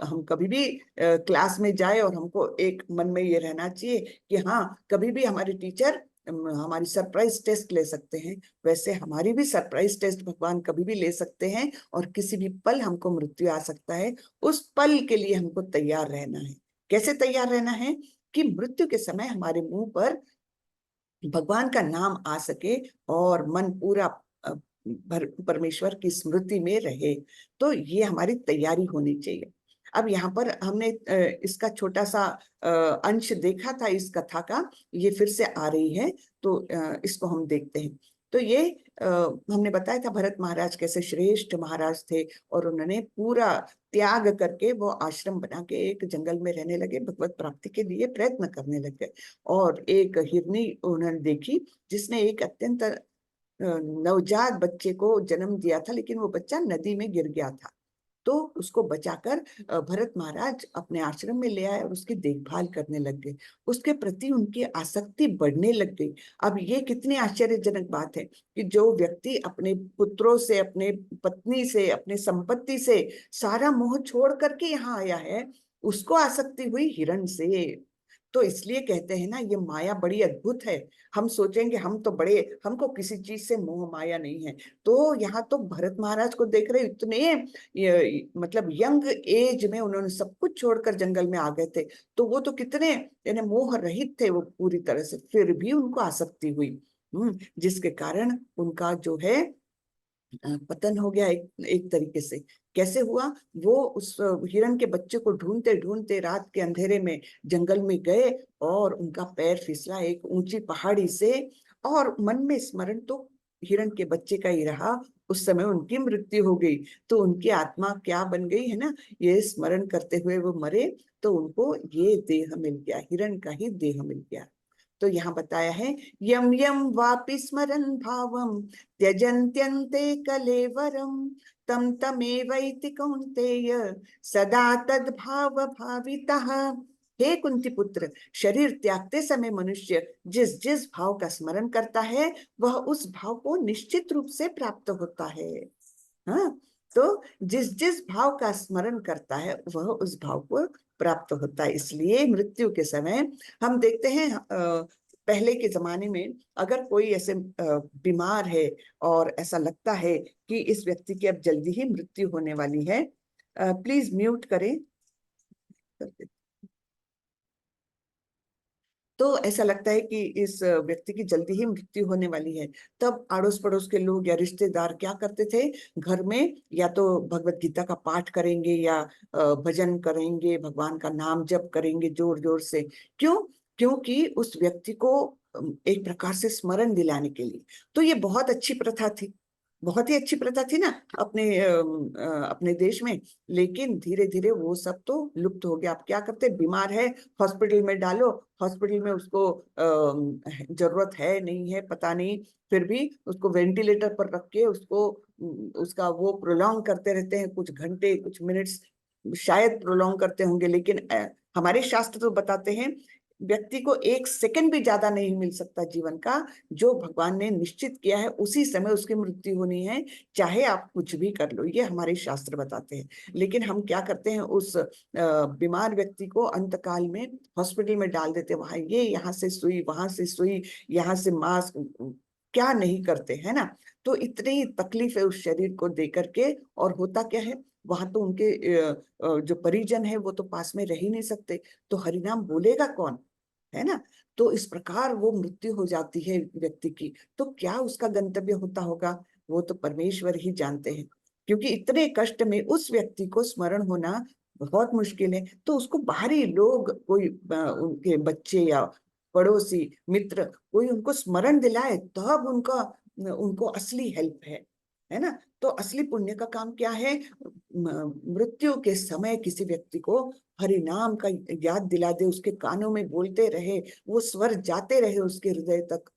हम कभी भी क्लास में जाए और हमको एक मन में ये रहना चाहिए कि हाँ, कभी भी हमारे टीचर हमारी सरप्राइज टेस्ट ले सकते हैं, वैसे हमारी भी सरप्राइज टेस्ट भगवान कभी भी ले सकते हैं और किसी भी पल हमको मृत्यु आ सकता है। उस पल के लिए हमको तैयार रहना है। कैसे तैयार रहना है कि मृत्यु के समय हमारे मुंह पर भगवान का नाम आ सके और मन पूरा परमेश्वर की स्मृति में रहे। तो ये हमारी तैयारी होनी चाहिए। अब यहाँ पर हमने इसका छोटा सा अंश देखा था इस कथा का, ये फिर से आ रही है, तो इसको हम देखते हैं। तो ये हमने बताया था भरत महाराज कैसे श्रेष्ठ महाराज थे और उन्होंने पूरा त्याग करके वो आश्रम बना के एक जंगल में रहने लगे, भगवत प्राप्ति के लिए प्रयत्न करने लगे। और एक हिरनी उन्होंने देखी जिसने एक अत्यंत नवजात बच्चे को जन्म दिया था, लेकिन वो बच्चा नदी में गिर गया था। तो उसको बचाकर भरत महाराज अपने आश्रम में ले आए और उसकी देखभाल करने लग गए। उसके प्रति उनकी आसक्ति बढ़ने लग गई। अब ये कितनी आश्चर्यजनक बात है कि जो व्यक्ति अपने पुत्रों से, अपने पत्नी से, अपने संपत्ति से सारा मोह छोड़ करके यहाँ आया है, उसको आसक्ति हुई हिरण से। तो इसलिए कहते हैं ना, ये माया बड़ी अद्भुत है। हम सोचेंगे हम तो बड़े, हमको किसी चीज से मोह माया नहीं है। तो यहाँ तो भरत महाराज को देख रहे, इतने मतलब यंग एज में उन्होंने सब कुछ छोड़कर जंगल में आ गए थे। तो वो तो कितने यानी मोह रहित थे वो पूरी तरह से, फिर भी उनको आसक्ति हुई, जिसके कारण उनका जो है पतन हो गया एक तरीके से। कैसे हुआ? वो उस हिरण के बच्चे को ढूंढते ढूंढते रात के अंधेरे में जंगल में गए और उनका पैर फिसला एक ऊंची पहाड़ी से, और मन में स्मरण तो हिरण के बच्चे का ही रहा। उस समय उनकी मृत्यु हो गई। तो उनकी आत्मा क्या बन गई है ना, ये स्मरण करते हुए वो मरे, तो उनको ये देह मिल गया, हिरण का ही देह मिल गया। तो यहाँ बताया है, यम यम वापि स्मरन् भावम त्यजन्त्यन्ते कलेवरम तम तमेवैति कौन्तेय सदा तद्भाव भावितः। हे कुंती पुत्र, शरीर त्यागते समय मनुष्य जिस जिस भाव का स्मरण करता है वह उस भाव को निश्चित रूप से प्राप्त होता है। हाँ, तो जिस जिस भाव का स्मरण करता है वह उस भाव को प्राप्त होता है। इसलिए मृत्यु के समय हम देखते हैं, पहले के जमाने में अगर कोई ऐसे बीमार है और ऐसा लगता है कि इस व्यक्ति की अब जल्दी ही मृत्यु होने वाली है, प्लीज म्यूट करें। तो ऐसा लगता है कि इस व्यक्ति की जल्दी ही मृत्यु होने वाली है, तब अड़ोस पड़ोस के लोग या रिश्तेदार क्या करते थे, घर में या तो भगवत गीता का पाठ करेंगे या भजन करेंगे, भगवान का नाम जप करेंगे जोर जोर से। क्यों? क्योंकि उस व्यक्ति को एक प्रकार से स्मरण दिलाने के लिए। तो ये बहुत अच्छी प्रथा थी, बहुत ही अच्छी प्रथा थी ना अपने देश में। लेकिन धीरे धीरे वो सब तो लुप्त हो गया। आप क्या करते, बीमार है हॉस्पिटल में डालो, हॉस्पिटल में उसको जरूरत है नहीं है पता नहीं, फिर भी उसको वेंटिलेटर पर रख के उसको उसका वो प्रोलॉन्ग करते रहते हैं, कुछ घंटे कुछ मिनट्स शायद प्रोलॉन्ग करते होंगे। लेकिन हमारे शास्त्र तो बताते हैं व्यक्ति को एक सेकंड भी ज्यादा नहीं मिल सकता जीवन का। जो भगवान ने निश्चित किया है उसी समय उसकी मृत्यु होनी है, चाहे आप कुछ भी कर लो, ये हमारे शास्त्र बताते हैं। लेकिन हम क्या करते हैं, उस बीमार व्यक्ति को अंतकाल में हॉस्पिटल में डाल देते, वहां ये यहाँ से सुई वहां से सुई, यहाँ से मास्क, क्या नहीं करते है ना। तो इतनी तकलीफ है उस शरीर को दे करके। और होता क्या है, वहां तो उनके जो परिजन है वो तो पास में रह ही नहीं सकते, तो हरिनाम बोलेगा कौन, है ना। तो इस प्रकार वो मृत्यु हो जाती है व्यक्ति की। तो क्या उसका गंतव्य होता होगा, वो तो परमेश्वर ही जानते हैं। क्योंकि इतने कष्ट में उस व्यक्ति को स्मरण होना बहुत मुश्किल है। तो उसको बाहरी लोग, कोई उनके बच्चे या पड़ोसी मित्र कोई उनको स्मरण दिलाए, तब उनका उनको असली हेल्प है ना। तो असली पुण्य का काम क्या है, मृत्यु के समय किसी व्यक्ति को हरि नाम का याद दिला दे, उसके कानों में बोलते रहे, वो स्वर जाते रहे उसके हृदय तक।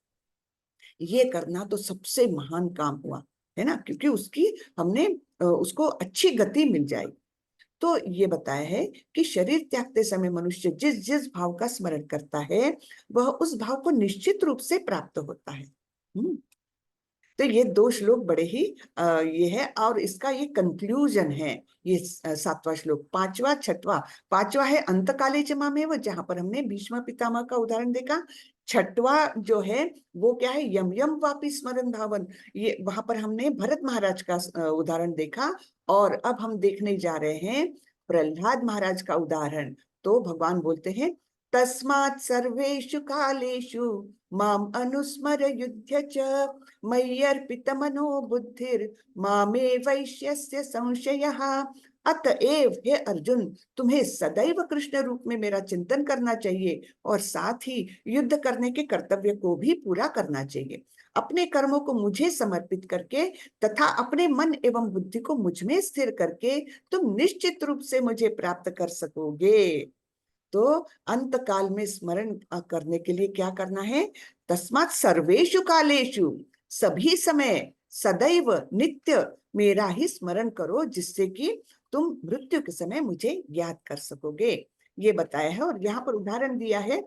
ये करना तो सबसे महान काम हुआ, है ना, क्योंकि उसकी हमने उसको अच्छी गति मिल जाएगी। तो ये बताया है कि शरीर त्यागते समय मनुष्य जिस जिस भाव का स्मरण करता है वह उस भाव को निश्चित रूप से प्राप्त होता है। तो ये दो श्लोक बड़े ही ये है, और इसका ये कंक्लूजन है। ये सातवां श्लोक, पांचवा छठवां, पांचवा है अंतकाले च मामेव, जहां पर हमने भीष्म पितामह का उदाहरण देखा। छठवा जो है वो क्या है, यम यम वापि स्मरण भावन, ये वहां पर हमने भरत महाराज का उदाहरण देखा। और अब हम देखने जा रहे हैं प्रहलाद महाराज का उदाहरण। तो भगवान बोलते हैं, तस्मात् सर्वेषु कालेषु माम अनुस्मर युध्य च मय्यर्पित मनो बुद्धिर मामे वैश्यस्य संशयः। अतएव हे अर्जुन, तुम्हें सदैव कृष्ण रूप में मेरा चिंतन करना चाहिए और साथ ही युद्ध करने के कर्तव्य को भी पूरा करना चाहिए। अपने कर्मों को मुझे समर्पित करके तथा अपने मन एवं बुद्धि को मुझ में स्थिर करके तुम निश्चित रूप से मुझे प्राप्त कर सकोगे। तो अंत काल में स्मरण करने के लिए क्या करना है, तस्मात् सर्वेषु कालेषु, सभी समय, सदैव नित्य मेरा ही स्मरण करो, जिससे कि तुम मृत्यु के समय मुझे याद कर सकोगे। ये बताया है। और यहाँ पर उदाहरण दिया है,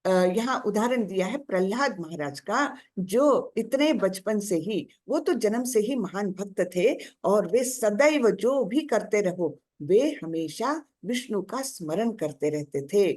यहाँ उदाहरण दिया है प्रहलाद महाराज का, जो इतने बचपन से ही, वो तो जन्म से ही महान भक्त थे, और वे सदैव जो भी करते रहो वे हमेशा विष्णु का स्मरण करते रहते थे।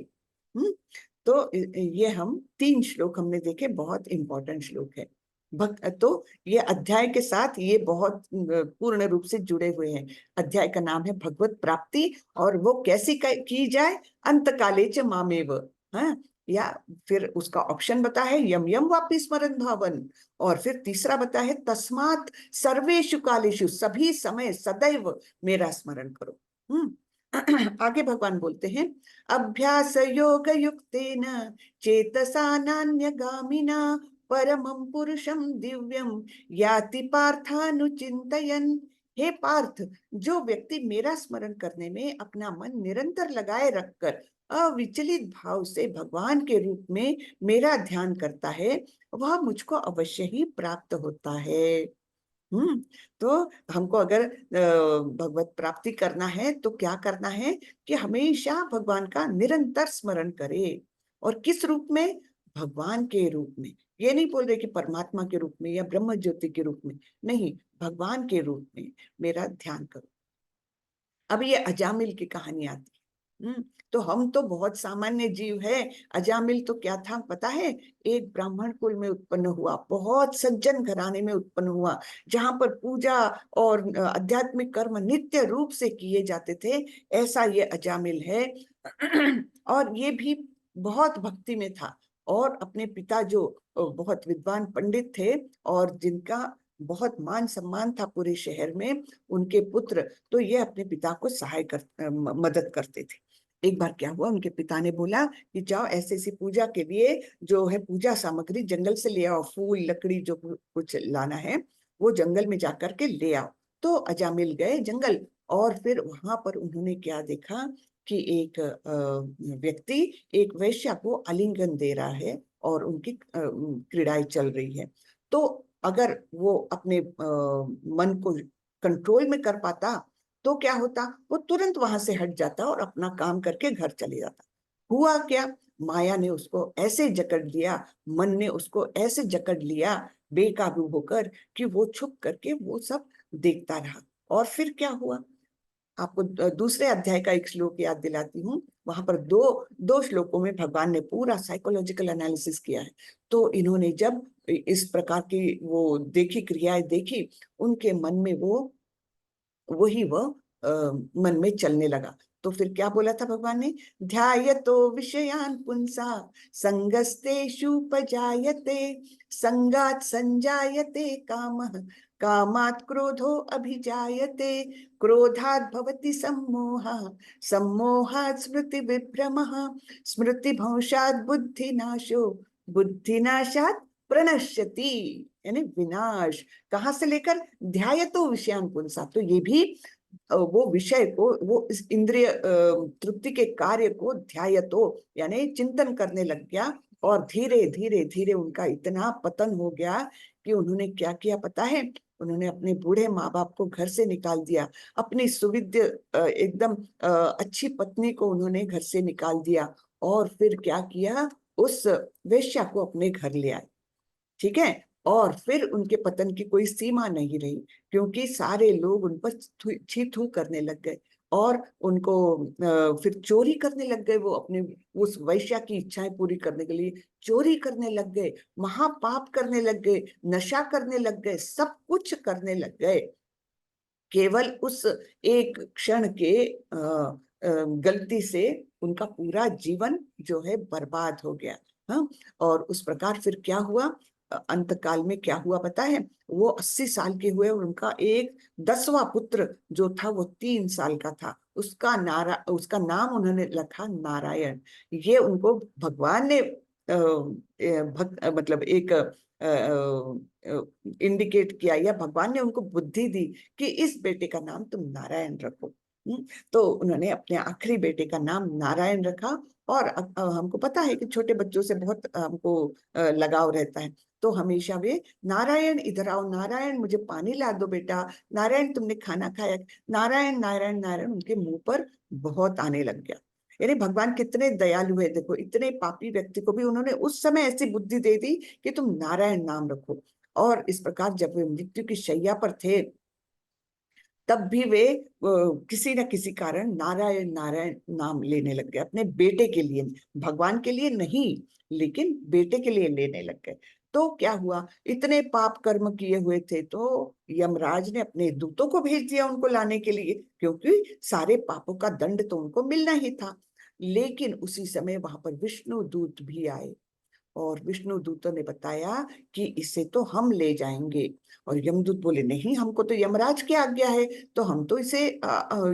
तो ये हम तीन श्लोक हमने देखे, बहुत इंपॉर्टेंट श्लोक है। भक्त तो ये अध्याय के साथ ये बहुत पूर्ण रूप से जुड़े हुए हैं। अध्याय का नाम है भगवत प्राप्ति, और वो कैसी की जाए, अंत काले च मामेव। हाँ, या फिर उसका ऑप्शन बता है यम यम वापि स्मरन् भावन, और फिर तीसरा बता है तस्मात् सर्वेषु कालेषु, सभी समय सदैव मेरा स्मरण करो। आगे भगवान बोलते हैं अभ्यास योग युक्तेन चेतसा नान्यगामिना परमं पुरुषं दिव्यम याति पार्थानुचिंतयन्। हे पार्थ, जो व्यक्ति मेरा स्मरण करने में अपना मन निरंतर लगाए रखकर अविचलित भाव से भगवान के रूप में मेरा ध्यान करता है, वह मुझको अवश्य ही प्राप्त होता है। हम्म तो हमको अगर भगवत प्राप्ति करना है तो क्या करना है कि हमेशा भगवान का निरंतर स्मरण करे। और किस रूप में? भगवान के रूप में। ये नहीं बोल रहे कि परमात्मा के रूप में या ब्रह्म ज्योति के रूप में, नहीं, भगवान के रूप में मेरा ध्यान करो। अब ये अजामिल की कहानी आती है। तो हम तो बहुत सामान्य जीव है। अजामिल तो क्या था पता है? एक ब्राह्मण कुल में उत्पन्न हुआ, बहुत सज्जन घराने में उत्पन्न हुआ, जहां पर पूजा और आध्यात्मिक कर्म नित्य रूप से किए जाते थे, ऐसा ये अजामिल है। और ये भी बहुत भक्ति में था, और अपने पिता जो बहुत विद्वान पंडित थे और जिनका बहुत मान सम्मान था पूरे शहर में, उनके पुत्र, तो ये अपने पिता को मदद करते थे। एक बार क्या हुआ, उनके पिता ने बोला कि जाओ ऐसे ऐसी पूजा के लिए जो है पूजा सामग्री जंगल से ले आओ, फूल लकड़ी जो कुछ लाना है वो जंगल में जाकर के ले आओ। तो अजामिल गए जंगल, और फिर वहां पर उन्होंने क्या देखा कि एक व्यक्ति एक वैश्या को आलिंगन दे रहा है और उनकी क्रीड़ाएं चल रही है। तो अगर वो अपने मन को कंट्रोल में कर पाता तो क्या होता, वो तुरंत वहां से हट जाता और अपना काम करके घर चले जाता। हुआ क्या, माया ने उसको ऐसे जकड़ लिया, मन ने उसको ऐसे जकड़ लिया बेकाबू होकर, कि वो छुप करके वो सब देखता रहा। और फिर क्या हुआ, आपको दूसरे अध्याय का एक श्लोक याद दिलाती हूँ। वहां पर दो दो श्लोकों में भगवान ने पूरा साइकोलॉजिकल एनालिसिस किया है। तो इन्होंने जब इस प्रकार की वो देखी, क्रियाएं देखी, उनके मन में वो मन में चलने लगा। तो फिर क्या बोला था भगवान ने? ध्यायतो विषयान पुंसा संगस्तेषुपजायते संगात संजायते कामः कामात् क्रोधो अभिजायते क्रोधात् भवति सम्मोहः सम्मोहात् स्मृति विभ्रमः स्मृति भंशात् बुद्धिनाशो बुद्धिनाशात् प्रणश्यति, यानी विनाश। कहाँ से लेकर? ध्यायतो विषयान पुंसा, तो ये भी वो विषय को, वो इस इंद्रिय तृप्ति के कार्य को ध्यायतो यानी चिंतन करने लग गया। और धीरे धीरे धीरे उनका इतना पतन हो गया कि उन्होंने क्या किया पता है? उन्होंने अपने बूढ़े माँ बाप को घर से निकाल दिया, अपनी सुविद्य एकदम अच्छी पत्नी को उन्होंने घर से निकाल दिया, और फिर क्या किया, उस वेश्या को अपने घर ले आए। ठीक है। और फिर उनके पतन की कोई सीमा नहीं रही, क्योंकि सारे लोग उन पर छी थू करने लग गए, और उनको फिर चोरी करने लग गए। वो अपने उस वैश्या की इच्छाएं पूरी करने के लिए चोरी करने लग गए, महापाप करने लग गए, नशा करने लग गए, सब कुछ करने लग गए, केवल उस एक क्षण के गलती से उनका पूरा जीवन जो है बर्बाद हो गया। हाँ। और उस प्रकार फिर क्या हुआ, अंत काल में क्या हुआ पता है? वो 80 साल के हुए और उनका एक 10वां पुत्र जो था वो 3 साल का था। उसका नाम उन्होंने रखा नारायण। ये उनको भगवान ने मतलब एक इंडिकेट किया, या भगवान ने उनको बुद्धि दी कि इस बेटे का नाम तुम नारायण रखो। तो उन्होंने अपने आखिरी बेटे का नाम नारायण रखा। और हमको पता है कि छोटे बच्चों से बहुत हमको लगाव रहता है, तो हमेशा वे नारायण इधर आओ, नारायण मुझे पानी ला दो बेटा, नारायण तुमने खाना खाया, नारायण नारायण नारायण उनके मुंह पर बहुत आने लग गया। यानी भगवान कितने दयालु है, देखो इतने पापी व्यक्ति को भी उन्होंने उस समय ऐसी बुद्धि दे दी कि तुम नारायण नाम रखो। और इस प्रकार जब वे मृत्यु की शैया पर थे, तब भी वे किसी न किसी कारण नारायण नारायण नाम लेने लग गए, अपने बेटे के लिए, भगवान के लिए नहीं, लेकिन बेटे के लिए लेने लग गए। तो क्या हुआ, इतने पाप कर्म किए हुए थे, तो यमराज ने अपने दूतों को भेज दिया उनको लाने के लिए, क्योंकि सारे पापों का दंड तो उनको मिलना ही था। लेकिन उसी समय वहां पर विष्णु दूत भी आए और विष्णु दूतों ने बताया कि इसे तो हम ले जाएंगे। और यमदूत बोले नहीं, हमको तो यमराज की आज्ञा है, तो हम तो इसे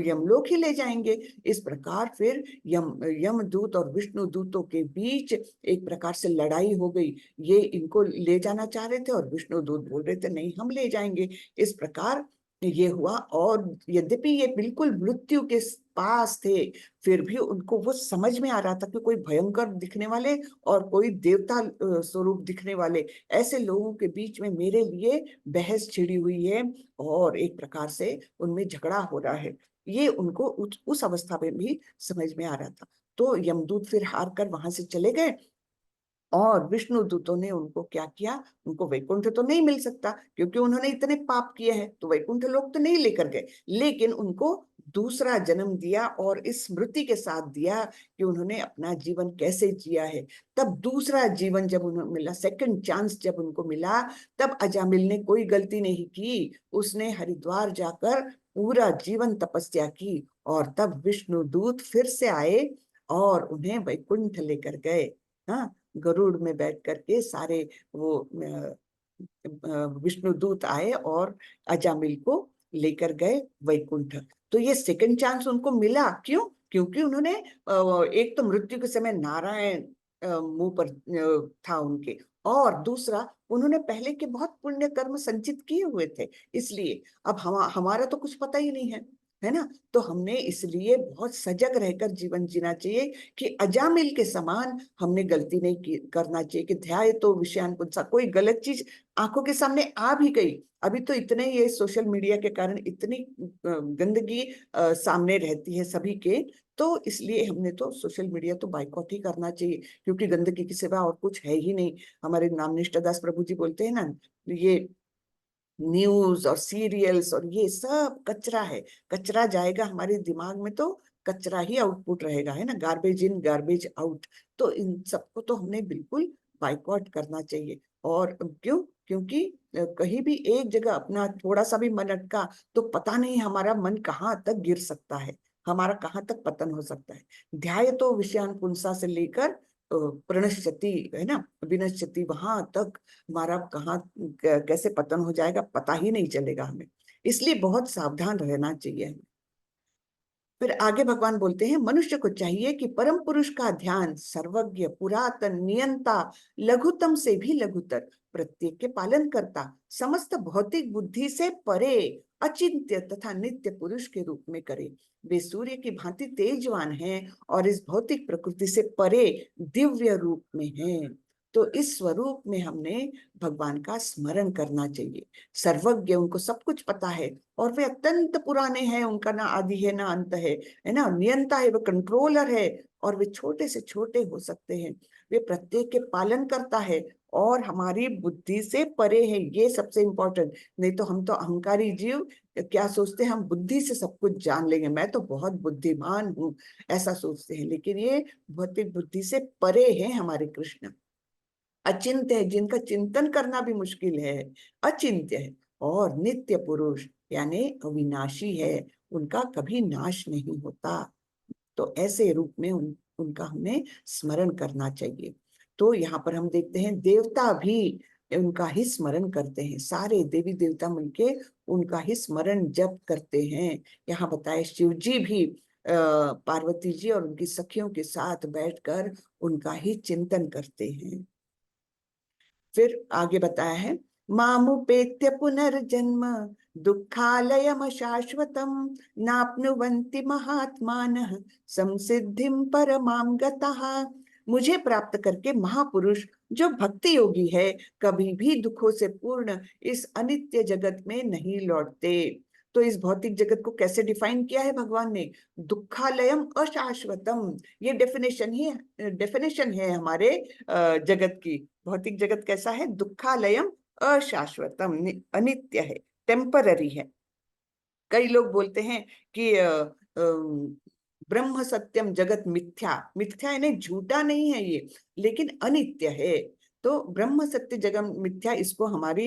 यमलोक ही ले जाएंगे। इस प्रकार फिर यमदूत और विष्णु दूतों के बीच एक प्रकार से लड़ाई हो गई। ये इनको ले जाना चाह रहे थे और विष्णु दूत बोल रहे थे नहीं, हम ले जाएंगे। इस प्रकार ये हुआ। और यद्यपि ये बिल्कुल मृत्यु के पास थे, फिर भी उनको वो समझ में आ रहा था कि कोई भयंकर दिखने वाले और कोई देवता स्वरूप दिखने वाले ऐसे लोगों के बीच में मेरे लिए बहस छिड़ी हुई है और एक प्रकार से उनमें झगड़ा हो रहा है। ये उनको उस अवस्था में भी समझ में आ रहा था। तो यमदूत फिर हार कर वहां से चले गए और विष्णु दूतों ने उनको क्या किया, उनको वैकुंठ तो नहीं मिल सकता क्योंकि उन्होंने इतने पाप किए हैं, तो वैकुंठ लोक तो नहीं लेकर गए, लेकिन उनको दूसरा जन्म दिया और इस स्मृति के साथ दिया कि उन्होंने अपना जीवन कैसे जिया है। तब दूसरा जीवन जब उन्हें मिला, सेकंड चांस जब उनको मिला, तब अजामिल ने कोई गलती नहीं की। उसने हरिद्वार जाकर पूरा जीवन तपस्या की और तब विष्णु दूत फिर से आए और उन्हें वैकुंठ लेकर गए। हाँ, गरुड़ में बैठ करके सारे वो विष्णु दूत आए और अजामिल को लेकर गए वैकुंठ। तो ये सेकंड चांस उनको मिला, क्यों? क्योंकि उन्होंने एक तो मृत्यु के समय नारायण मुंह पर था उनके, और दूसरा उन्होंने पहले के बहुत पुण्य कर्म संचित किए हुए थे। इसलिए अब हमारा तो कुछ पता ही नहीं है ना। तो हमने इसलिए बहुत सजग रहकर जीवन जीना चाहिए कि अजामिल के समान हमने गलती नहीं करना चाहिए कि ध्याय तो विषयान पुंसा, कोई गलत चीज आंखों के सामने आ भी गई। अभी तो इतने ये सोशल मीडिया के कारण इतनी गंदगी सामने रहती है सभी के, तो इसलिए हमने तो सोशल मीडिया तो बाइकआउट ही करना चाहिए, क्योंकि गंदगी के सिवा और कुछ है ही नहीं। हमारे नामनिष्ठ दास प्रभु जी बोलते हैं ना, ये न्यूज और सीरियल्स और ये सब कचरा है। कचरा जाएगा हमारे दिमाग में तो कचरा ही आउटपुट रहेगा, है ना, गार्बेज इन गार्बेज आउट। तो इन सबको तो हमने बिल्कुल बाइकआउट करना चाहिए। और क्यों? क्योंकि कहीं भी एक जगह अपना थोड़ा सा भी मन अटका तो पता नहीं हमारा मन कहाँ तक गिर सकता है, हमारा कहाँ तक पतन हो सकता है। ध्याय तो विषयान पुंसा से लेकर प्रणश्यति, है ना, विनश्यति, वहां तक हमारा कहाँ कैसे पतन हो जाएगा पता ही नहीं चलेगा हमें। इसलिए बहुत सावधान रहना चाहिए हमें। फिर आगे भगवान बोलते हैं, मनुष्य को चाहिए कि परम पुरुष का ध्यान सर्वज्ञ, पुरातन, नियंता, लघुतम से भी लघुतर, प्रत्येक के पालन करता, समस्त भौतिक बुद्धि से परे, अचिंत्य तथा नित्य पुरुष के रूप में करे। वे सूर्य की भांति तेजवान हैं और इस भौतिक प्रकृति से परे दिव्य रूप में हैं। तो इस स्वरूप में हमने भगवान का स्मरण करना चाहिए। सर्वज्ञ, उनको सब कुछ पता है और वे अत्यंत पुराने हैं, उनका ना आदि है ना अंत है ना, नियंता है, वो कंट्रोलर है और वे छोटे से छोटे हो सकते हैं। वे प्रत्येक के पालन करता है और हमारी बुद्धि से परे है, ये सबसे इंपॉर्टेंट। नहीं तो हम तो अहंकारी जीव क्या सोचते हैं, हम बुद्धि से सब कुछ जान लेंगे, मैं तो बहुत बुद्धिमान हूँ, ऐसा सोचते हैं। लेकिन ये भौतिक बुद्धि से परे है हमारे कृष्ण। अचिंत्य है, जिनका चिंतन करना भी मुश्किल है, अचिंत्य है। और नित्य पुरुष यानी अविनाशी है, उनका कभी नाश नहीं होता। तो ऐसे रूप में उनका हमें स्मरण करना चाहिए। तो यहाँ पर हम देखते हैं देवता भी उनका ही स्मरण करते हैं, सारे देवी देवता मिलके उनका ही स्मरण जप करते हैं। यहाँ बताए शिव जी भी पार्वती जी और उनकी सखियों के साथ बैठकर उनका ही चिंतन करते हैं। फिर आगे बताया है, मामुपेत्य पुनर्जन्म दुःखालयम शाश्वतम नाप्नुवन्ति महात्मानः संसिद्धिं परमां गतः। मुझे प्राप्त करके महापुरुष जो भक्ति योगी है कभी भी दुखों से पूर्ण इस अनित्य जगत में नहीं लौटते। तो इस भौतिक जगत को कैसे डिफाइन किया है भगवान ने? दुखालयम अशाश्वतम, ये डेफिनेशन है हमारे जगत की। भौतिक जगत कैसा है? दुखालयम अशाश्वतम, अनित्य है, टेम्पररी है। कई लोग बोलते हैं कि ब्रह्म सत्यम जगत मिथ्या, मिथ्या यानी झूठा नहीं है ये, लेकिन अनित्य है। तो ब्रह्म सत्य जगत मिथ्या, इसको हमारा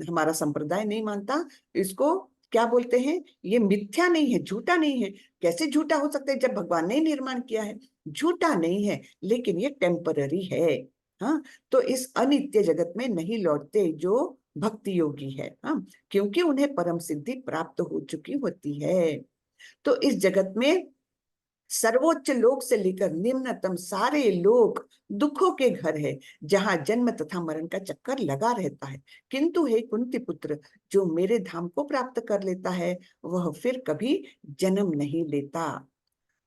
हमारा संप्रदाय नहीं मानता, इसको क्या बोलते हैं, ये मिथ्या नहीं है, झूठा नहीं है। कैसे झूठा हो सकता है जब भगवान ने निर्माण किया है? झूठा नहीं है, लेकिन ये टेम्पररी है। हाँ, तो इस अनित्य जगत में नहीं लौटते जो भक्ति योगी है। हाँ, क्योंकि उन्हें परम सिद्धि प्राप्त हो चुकी होती है। तो इस जगत में सर्वोच्च लोक से लेकर निम्नतम सारे लोक दुखों के घर है, जहां जन्म तथा मरण का चक्कर लगा रहता है। किंतु हे कुंती पुत्र, जो मेरे धाम को प्राप्त कर लेता है वह फिर कभी जन्म नहीं लेता।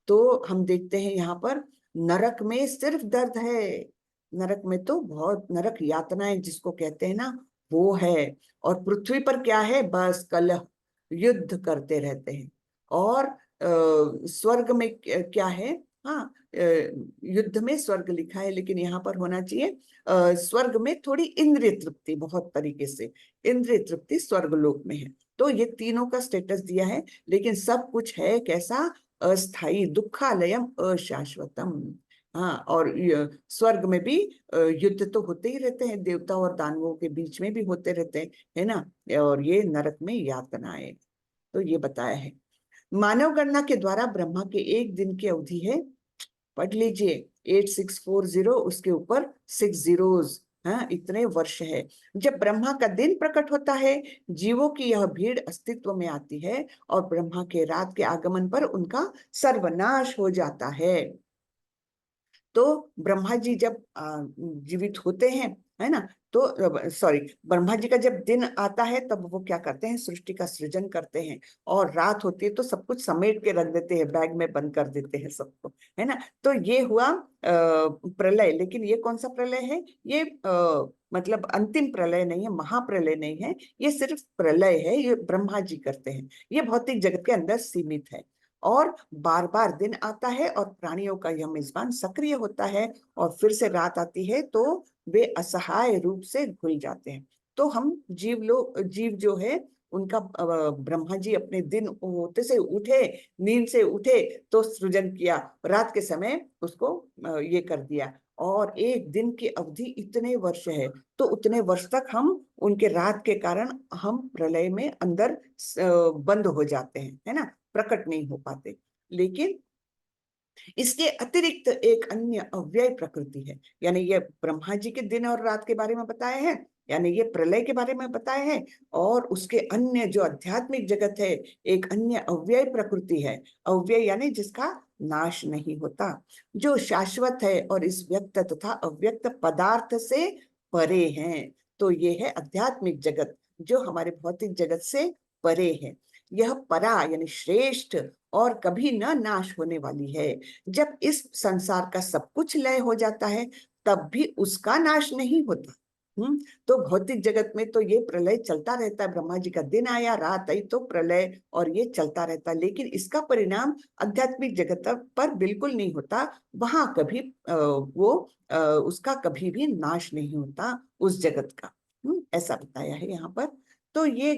तो हम देखते हैं यहाँ पर नरक में सिर्फ दर्द है। नरक में तो बहुत नरक यातनाएं जिसको कहते हैं ना, वो है। और पृथ्वी पर क्या है? बस कलह, युद्ध करते रहते हैं। और स्वर्ग में क्या है? हाँ, युद्ध में स्वर्ग लिखा है, लेकिन यहाँ पर होना चाहिए स्वर्ग में थोड़ी इंद्रिय तृप्ति, बहुत तरीके से इंद्रिय तृप्ति स्वर्ग लोक में है। तो ये तीनों का स्टेटस दिया है, लेकिन सब कुछ है कैसा? अस्थाई, दुखालयम अशाश्वतम। हाँ, और स्वर्ग में भी युद्ध तो होते ही रहते हैं, देवता और दानवों के बीच में भी होते रहते हैं, है ना। और ये नरक में यातनाएं, तो ये बताया है। मानव गणना के द्वारा ब्रह्मा के एक दिन की अवधि है, पढ़ लीजिए, 8640, उसके ऊपर 6 जीरोस। हाँ, इतने वर्ष है। जब ब्रह्मा का दिन प्रकट होता है, जीवों की यह भीड़ अस्तित्व में आती है और ब्रह्मा के रात के आगमन पर उनका सर्वनाश हो जाता है। तो ब्रह्मा जी जब जीवित होते हैं, है ना, तो सॉरी, ब्रह्मा जी का जब दिन आता है तब वो क्या करते हैं? सृष्टि का सृजन करते हैं। और रात होती है तो सब कुछ समेट के रख देते हैं, बैग में बंद कर देते हैं सबको, है ना। तो ये हुआ प्रलय। लेकिन ये कौन सा प्रलय है? ये मतलब अंतिम प्रलय नहीं है, महाप्रलय नहीं है, ये सिर्फ प्रलय है। ये ब्रह्मा जी करते हैं, ये भौतिक जगत के अंदर सीमित है। और बार बार दिन आता है और प्राणियों का यह मेजबान सक्रिय होता है, और फिर से रात आती है तो वे असहाय रूप से घुल जाते हैं। तो हम जीव जो है उनका ब्रह्मा जी अपने दिन होते से उठे, नींद से उठे तो सृजन किया, रात के समय उसको ये कर दिया। और एक दिन की अवधि इतने वर्ष है, तो उतने वर्ष तक हम उनके रात के कारण हम प्रलय में अंदर बंद हो जाते हैं, है ना, प्रकट नहीं हो पाते। लेकिन इसके अतिरिक्त एक अन्य अव्यय प्रकृति है, यानी ये ब्रह्मा जी के दिन और रात के बारे में बताया है, यानी ये प्रलय के बारे में बताया है। और उसके अन्य जो आध्यात्मिक जगत है, एक अन्य अव्यय प्रकृति है। अव्यय यानी जिसका नाश नहीं होता, जो शाश्वत है और इस व्यक्त तथा अव्यक्त पदार्थ से परे हैं। तो ये है आध्यात्मिक जगत, जो हमारे भौतिक जगत से परे है। यह परा यानी श्रेष्ठ और कभी न नाश होने वाली है। जब इस संसार का सब कुछ लय हो जाता है, तब भी उसका नाश नहीं होता। तो भौतिक जगत में तो ये प्रलय चलता रहता है, ब्रह्मा जी का दिन आया, रात आई तो प्रलय, और ये चलता रहता है। लेकिन इसका परिणाम आध्यात्मिक जगत पर बिल्कुल नहीं होता। वहां कभी उसका कभी भी नाश नहीं होता उस जगत का। ऐसा बताया है यहाँ पर। तो ये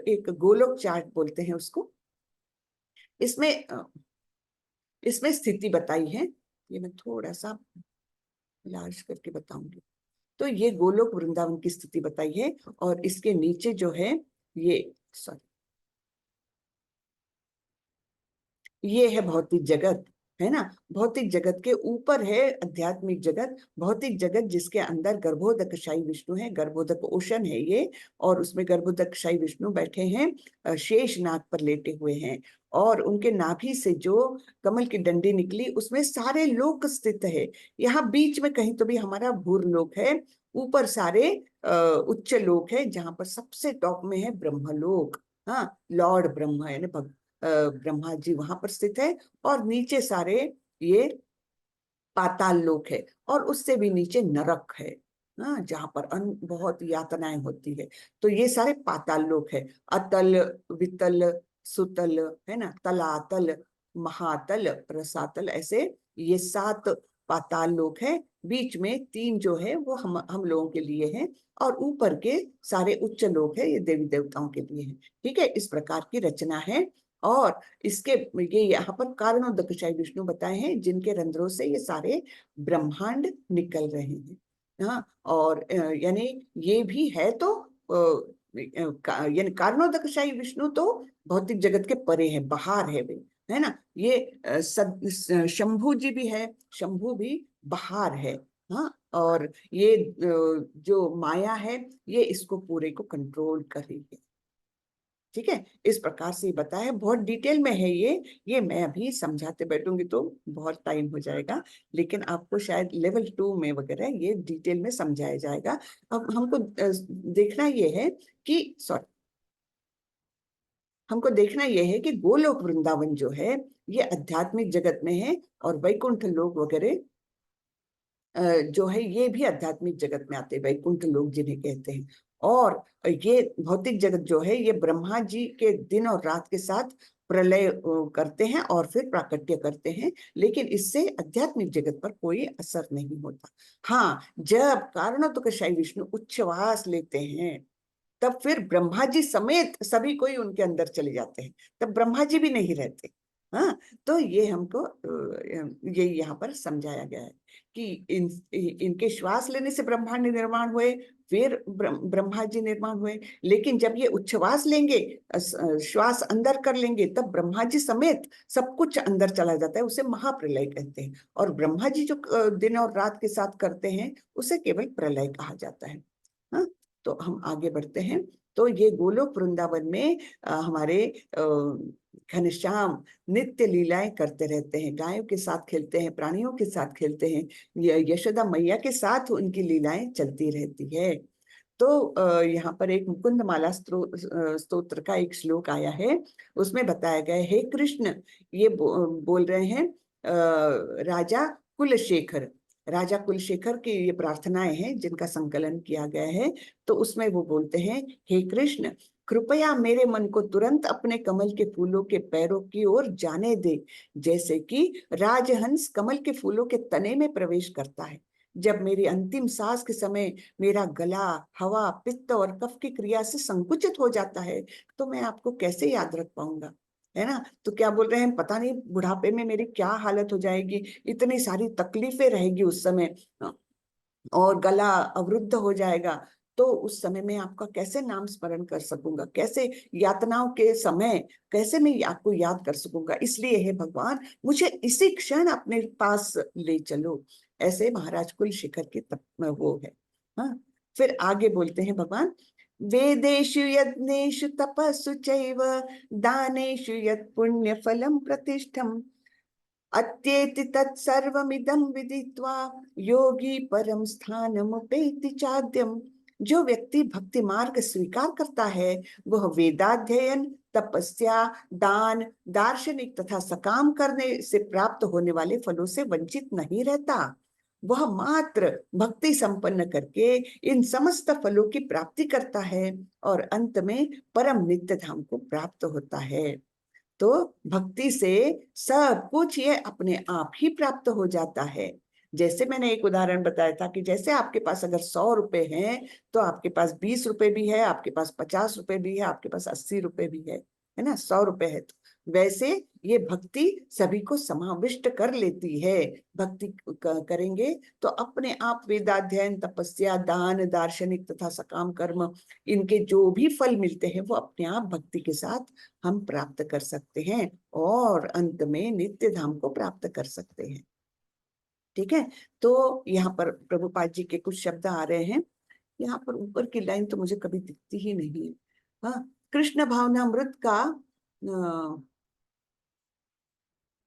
एक गोलोक चार्ट बोलते हैं उसको। इसमें इसमें स्थिति बताई है, ये मैं थोड़ा सा लार्ज करके बताऊंगी। तो ये गोलोक वृंदावन की स्थिति बताई है, और इसके नीचे जो है ये, सॉरी, ये है भौतिक जगत, है ना। भौतिक जगत के ऊपर है आध्यात्मिक जगत। भौतिक जगत जिसके अंदर गर्भोदकशाही विष्णु है, गर्भोदक ओशन है ये, और उसमें गर्भोदकशाही विष्णु बैठे हैं, शेष नाग पर लेटे हुए हैं। और उनके नाभि से जो कमल की डंडी निकली, उसमें सारे लोक स्थित है। यहाँ बीच में कहीं तो भी हमारा भूर लोक है, ऊपर सारे उच्च लोक है, जहां पर सबसे टॉप में है ब्रह्मलोक। हाँ, लॉर्ड ब्रह्मा यानी ब्रह्मा जी वहां पर स्थित है। और नीचे सारे ये पाताल लोक है, और उससे भी नीचे नरक है। हाँ, जहां पर बहुत यातनाएं होती है। तो ये सारे पाताल लोक है। अतल, वितल, सुतल, है ना, तलातल, महातल, रसातल, ऐसे ये 7 पाताल लोक है। बीच में 3 जो है वो हम लोगों के लिए हैं, और ऊपर के सारे उच्च लोक है, ये देवी देवताओं के लिए है। ठीक है, इस प्रकार की रचना है। और इसके ये यहाँ पर कारणोदकशाही विष्णु बताए हैं, जिनके रंध्रों से ये सारे ब्रह्मांड निकल रहे हैं। हाँ, और यानी ये भी है तो यानी कारणोदकशाही विष्णु तो भौतिक जगत के परे है, बाहर है वे, है ना। ये शंभु जी भी है, शंभु भी बाहर है। हाँ, और ये जो माया है ये इसको पूरे को कंट्रोल कर रही है। ठीक है, इस प्रकार से बताया, बहुत डिटेल में है ये मैं अभी समझाते बैठूंगी तो बहुत टाइम हो जाएगा, लेकिन आपको शायद लेवल 2 में वगैरह ये डिटेल में समझाया जाएगा। अब हमको देखना ये है कि सॉरी हमको देखना यह है कि गोलोक वृंदावन जो है ये आध्यात्मिक जगत में है, और वैकुंठ लोक वगैरह जो है ये भी आध्यात्मिक जगत में आते हैं, वैकुंठ लोक जिन्हें कहते हैं। और ये भौतिक जगत जो है ये ब्रह्मा जी के दिन और रात के साथ प्रलय करते हैं और फिर प्राकट्य करते हैं, लेकिन इससे आध्यात्मिक जगत पर कोई असर नहीं होता। हाँ, जब कारणोदकशाही विष्णु उच्छ्वास लेते हैं तब फिर ब्रह्मा जी समेत सभी कोई उनके अंदर चले जाते हैं, तब ब्रह्मा जी भी नहीं रहते। हाँ, तो ये हमको ये यहाँ पर समझाया गया है कि इनके श्वास लेने से ब्रह्मांड निर्माण हुए, फिर ब्रह्मा जी निर्माण हुए, लेकिन जब ये उच्छ्वास लेंगे, श्वास अंदर कर लेंगे, तब ब्रह्मा जी समेत सब कुछ अंदर चला जाता है, उसे महाप्रलय कहते हैं। और ब्रह्मा जी जो दिन और रात के साथ करते हैं उसे केवल प्रलय कहा जाता है। हाँ, तो हम आगे बढ़ते हैं। तो ये गोलोक वृंदावन में हमारे घनश्याम नित्य लीलाएं करते रहते हैं, गायों के साथ खेलते हैं, प्राणियों के साथ खेलते हैं, यशोदा मैया के साथ उनकी लीलाएं चलती रहती है। तो यहाँ पर एक मुकुंद माला स्तोत्र का एक श्लोक आया है, उसमें बताया गया है, हे कृष्ण, ये बोल रहे हैं राजा कुलशेखर, राजा कुलशेखर की ये प्रार्थनाएं हैं जिनका संकलन किया गया है। तो उसमें वो बोलते हैं, हे कृष्ण, कृपया मेरे मन को तुरंत अपने कमल के फूलों के पैरों की ओर जाने दे, जैसे कि राजहंस कमल के फूलों के तने में प्रवेश करता है। जब मेरी अंतिम सांस के समय मेरा गला हवा पित्त और कफ की क्रिया से संकुचित हो जाता है, तो मैं आपको कैसे याद रख पाऊंगा, है ना। तो क्या बोल रहे हैं, पता नहीं बुढ़ापे में मेरी क्या हालत हो जाएगी, इतनी सारी तकलीफें रहेगी उस समय, और गला अवरुद्ध हो जाएगा, तो उस समय में आपका कैसे नाम स्मरण कर सकूंगा, कैसे यातनाओं के समय कैसे मैं आपको याद कर सकूंगा। इसलिए हे भगवान, मुझे इसी क्षण अपने पास ले चलो। ऐसे महाराज कुलशेखर की वो है। हाँ, फिर आगे बोलते हैं भगवान, वेदेषु यज्ञेषु तपस्सु चैव दानेषु यत् पुण्य फलम प्रतिष्ठम अत्येति तत्सर्वमिदं विदित्वा योगी परम स्थानमुपैति चाद्यम। जो व्यक्ति भक्ति मार्ग स्वीकार करता है वह वेदाध्ययन, तपस्या, दान, दार्शनिक तथा सकाम करने से प्राप्त होने वाले फलों से वंचित नहीं रहता। वह मात्र भक्ति संपन्न करके इन समस्त फलों की प्राप्ति करता है और अंत में परम नित्य धाम को प्राप्त होता है। तो भक्ति से सब कुछ ये अपने आप ही प्राप्त हो जाता है। जैसे मैंने एक उदाहरण बताया था कि जैसे आपके पास अगर 100 रुपए हैं तो आपके पास 20 रुपए भी है, आपके पास 50 रुपए भी है, आपके पास 80 रुपए भी है ना, 100 रुपए है। तो वैसे ये भक्ति सभी को समाविष्ट कर लेती है। भक्ति करेंगे तो अपने आप वेदाध्ययन, तपस्या, दान, दार्शनिक तथा सकाम कर्म, इनके जो भी फल मिलते हैं वो अपने आप भक्ति के साथ हम प्राप्त कर सकते हैं और अंत में नित्य धाम को प्राप्त कर सकते हैं। ठीक है, तो यहाँ पर प्रभुपाद जी के कुछ शब्द आ रहे हैं। यहाँ पर ऊपर की लाइन तो मुझे कभी दिखती ही नहीं है। हाँ, कृष्ण भावनामृत का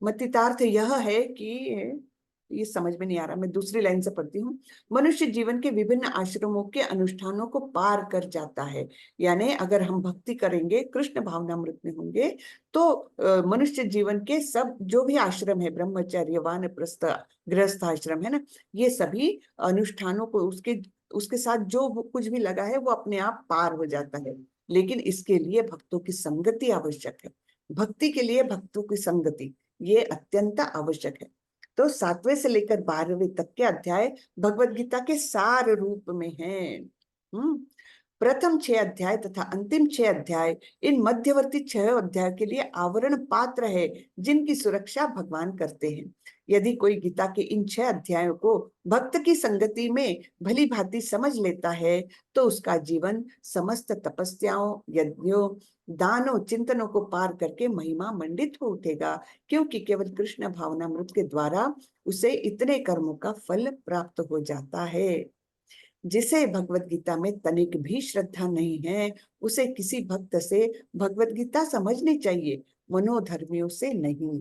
मतितार्थ यह है कि, ये समझ में नहीं आ रहा, मैं दूसरी लाइन से पढ़ती हूँ। मनुष्य जीवन के विभिन्न आश्रमों के अनुष्ठानों को पार कर जाता है। यानी अगर हम भक्ति करेंगे, कृष्ण भावनामृत में होंगे, तो मनुष्य जीवन के सब जो भी आश्रम है, ब्रह्मचर्य, वानप्रस्थ, गृहस्थ आश्रम, है ना, ये सभी अनुष्ठानों को उसके उसके साथ जो कुछ भी लगा है वो अपने आप पार हो जाता है। लेकिन इसके लिए भक्तों की संगति आवश्यक है। भक्ति के लिए भक्तों की संगति ये अत्यंत आवश्यक है। तो 7वें से लेकर 12वें तक के अध्याय भगवत गीता के सार रूप में हैं। प्रथम 6 अध्याय तथा अंतिम 6 अध्याय इन मध्यवर्ती 6 अध्याय के लिए आवरण पात्र है जिनकी सुरक्षा भगवान करते हैं। यदि कोई गीता के इन 6 अध्यायों को भक्त की संगति में भली भांति समझ लेता है तो उसका जीवन समस्त तपस्याओं, यज्ञों, दानों, चिंतनों को पार करके महिमा मंडित हो उठेगा, क्योंकि केवल कृष्ण भावनामृत के द्वारा उसे इतने कर्मों का फल प्राप्त हो जाता है। जिसे भगवत गीता में तनिक भी श्रद्धा नहीं है, उसे किसी भक्त से भगवत गीता समझनी चाहिए, मनोधर्मियों से नहीं।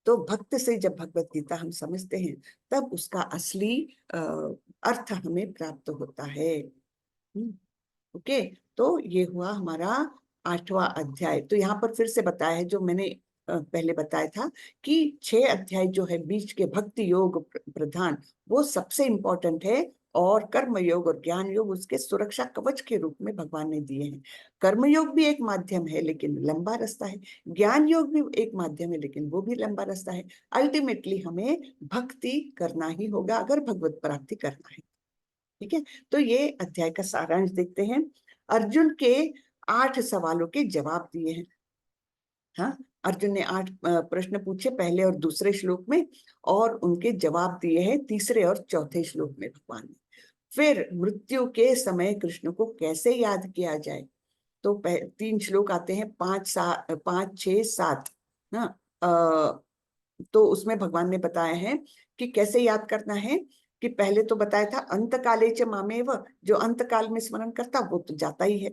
तो भक्त से जब भगवत गीता हम समझते हैं तब उसका असली अर्थ हमें प्राप्त होता है। ओके, तो ये हुआ हमारा 8वां अध्याय। तो यहाँ पर फिर से बताया है जो मैंने पहले बताया था कि 6 अध्याय जो है बीच के भक्ति योग प्रधान, वो सबसे इंपॉर्टेंट है, और कर्म योग और ज्ञान योग उसके सुरक्षा कवच के रूप में भगवान ने दिए हैं। कर्म योग भी एक माध्यम है लेकिन लंबा रास्ता है, ज्ञान योग भी एक माध्यम है लेकिन वो भी लंबा रास्ता है। अल्टीमेटली हमें भक्ति करना ही होगा अगर भगवत प्राप्ति करना है। ठीक है, तो ये अध्याय का सारांश देखते हैं। अर्जुन के 8 सवालों के जवाब दिए हैं। हाँ, अर्जुन ने 8 प्रश्न पूछे पहले और दूसरे श्लोक में, और उनके जवाब दिए हैं तीसरे और चौथे श्लोक में भगवान ने। फिर मृत्यु के समय कृष्ण को कैसे याद किया जाए, तो 3 श्लोक आते हैं, 5, 6, 7। हाँ, तो उसमें भगवान ने बताया है कि कैसे याद करना है। कि पहले तो बताया था अंत काले च मामेव, जो अंत काल में स्मरण करता वो तो जाता ही है।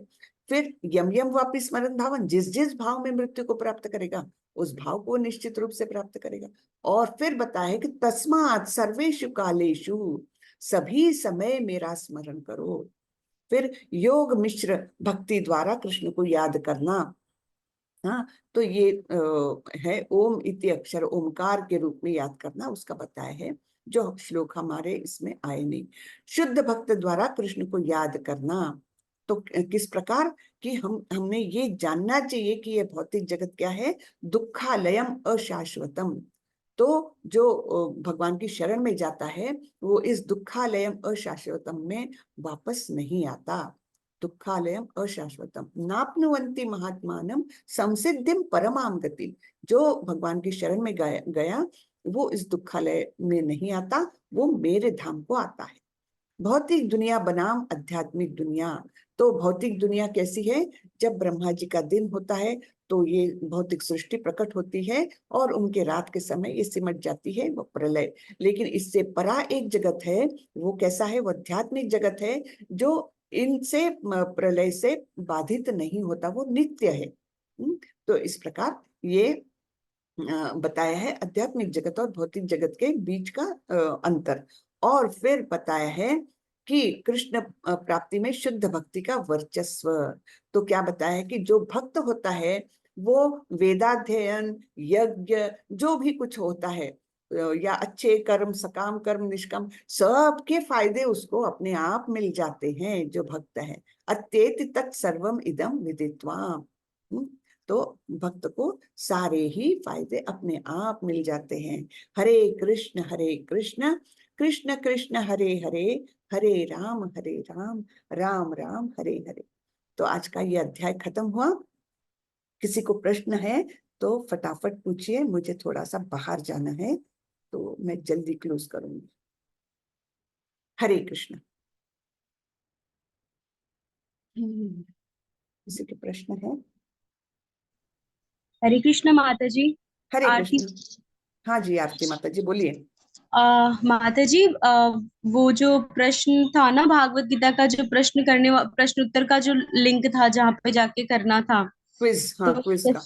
फिर यम यम वापि स्मरण भावन, जिस जिस भाव में मृत्यु को प्राप्त करेगा उस भाव को निश्चित रूप से प्राप्त करेगा। और फिर बताया कि तस्मात् सर्वेषु कालेषु, सभी समय मेरा स्मरण करो। फिर योग मिश्र भक्ति द्वारा कृष्ण को याद करना। हाँ, तो ये है ओम इति अक्षर, ओमकार के रूप में याद करना, उसका बताया है जो श्लोक हमारे इसमें आए नहीं। शुद्ध भक्त द्वारा कृष्ण को याद करना, तो किस प्रकार कि हमने ये जानना चाहिए कि ये भौतिक जगत क्या है, दुखालयम अशाश्वतम। तो जो भगवान की शरण में जाता है वो इस दुखालयम अशाश्वतम में वापस नहीं आता। दुखालयम अशाश्वतम नाप्नुवन्ति महात्मानम संसिद्धिम परमाम गति। जो भगवान की शरण में गया वो इस दुखालय में नहीं आता, वो मेरे धाम को आता है। भौतिक दुनिया बनाम आध्यात्मिक दुनिया। तो भौतिक दुनिया कैसी है, जब ब्रह्मा जी का दिन होता है तो ये भौतिक सृष्टि प्रकट होती है और उनके रात के समय ये सिमट जाती है, वो प्रलय। लेकिन इससे परा एक जगत है, वो कैसा है, वो आध्यात्मिक जगत है जो इनसे प्रलय से बाधित नहीं होता, वो नित्य है। तो इस प्रकार ये बताया है आध्यात्मिक जगत और भौतिक जगत के बीच का अंतर। और फिर बताया है कि कृष्ण प्राप्ति में शुद्ध भक्ति का वर्चस्व। तो क्या बताया है कि जो भक्त होता है वो वेदाध्ययन, यज्ञ, जो भी कुछ होता है या अच्छे कर्म, सकाम कर्म, निष्काम, सबके फायदे उसको अपने आप मिल जाते हैं जो भक्त है। अत्येति तत् सर्वम इदम विदित्वा। तो भक्त को सारे ही फायदे अपने आप मिल जाते हैं। हरे कृष्ण कृष्ण कृष्ण हरे हरे, हरे राम राम राम हरे हरे। तो आज का ये अध्याय खत्म हुआ। किसी को प्रश्न है तो फटाफट पूछिए, मुझे थोड़ा सा बाहर जाना है तो मैं जल्दी क्लोज करूंगी। हरे कृष्ण। किसी के प्रश्न है? हरे कृष्ण माता जी। हरे आरती। कृष्ण। हाँ जी, आरती माता जी बोलिए। माता जी, वो जो प्रश्न था ना, भागवत गीता का जो प्रश्न उत्तर का जो लिंक था जहाँ पे जाके करना था। क्विज, हाँ तो क्विज का।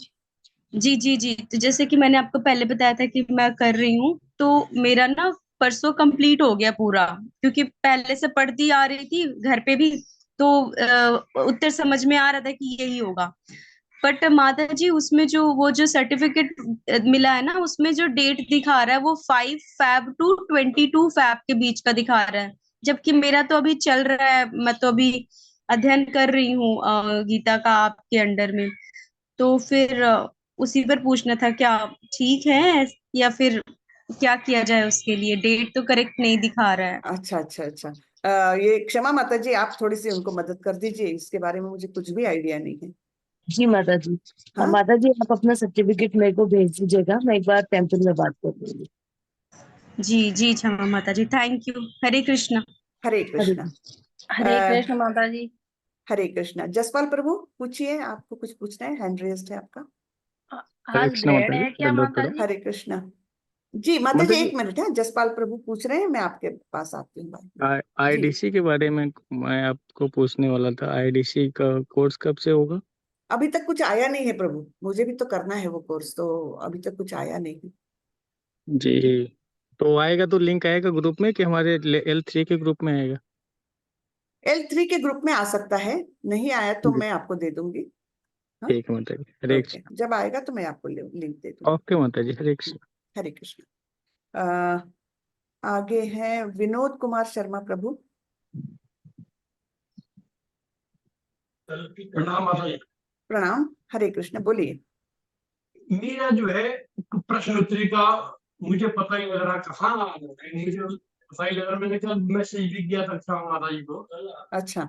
जी जी जी, तो जैसे कि मैंने आपको पहले बताया था कि मैं कर रही हूँ, तो मेरा ना परसों कंप्लीट हो गया पूरा, क्योंकि पहले से पढ़ती आ रही थी घर पे भी। तो उत्तर समझ में आ रहा था कि यही होगा। बट माता जी, उसमें जो वो जो सर्टिफिकेट मिला है ना, उसमें जो डेट दिखा रहा है वो 5 फैब टू 22 फैब के बीच का दिखा रहा है। जबकि मेरा तो अभी चल रहा है, मैं तो अभी अध्ययन कर रही हूँ गीता का आपके अंडर में। तो फिर उसी पर पूछना था, क्या ठीक है या फिर क्या किया जाए उसके लिए? डेट तो करेक्ट नहीं दिखा रहा है। अच्छा अच्छा अच्छा। ये क्षमा माता जी, आप थोड़ी सी उनको मदद कर दीजिए, इसके बारे में मुझे कुछ भी आइडिया नहीं है। जी माता जी। हाँ माता जी आप अपना सर्टिफिकेट मेरे को भेज दीजिएगा, मैं एक बार टेम्पल में बात कर लूंगी। जी जी क्षमा माता जी, थैंक यू। हरे कृष्णा। हरे हरे कृष्णा। हरे कृष्ण माता जी। हरे कृष्णा। जसपाल प्रभु पूछिए, आपको कुछ पूछना है, हैंड रेज्ड है आपका। आज कृष्ण ग्रहण माता जी, है क्या दंडवत माता प्रणाम। जी? हरे कृष्णा। जी माता माता जी जी, एक मिनट है, जसपाल प्रभु पूछ रहे हैं, मैं आपके पास आती हूँ बाद में। जी आईडीसी के बारे में मैं आपको पूछने वाला था। आईडीसी का कोर्स कब से होगा? अभी तक कुछ आया नहीं है प्रभु, मुझे भी तो करना है वो कोर्स, तो अभी तक कुछ आया नहीं। जी, तो आएगा तो लिंक आएगा ग्रुप में कि हमारे L3 के ग्रुप में आएगा? L3 के ग्रुप में आ सकता है, नहीं आया तो जी, मैं आपको दे दूंगी। हाँ ठीक है माता जी, हरे ओके, कृष्ण। जब आएगा तो मैं आपको लिंक दे दूंगी। ओके माता जी, हरे कृष्ण। हरे कृष्ण। अ, आगे है विनोद कुमार शर्मा प्रभु। प्रणाम माता जी। प्रणाम। हरे कृष्ण, बोलिए। मेरा जो है प्रश्न उत्तरी का मुझे पता ही लग रहा कहाँ आ गया है। मुझे पता ही लग रहा, मैंने कल मैसेज भी किया था क्षमा माता जी को। अच्छा,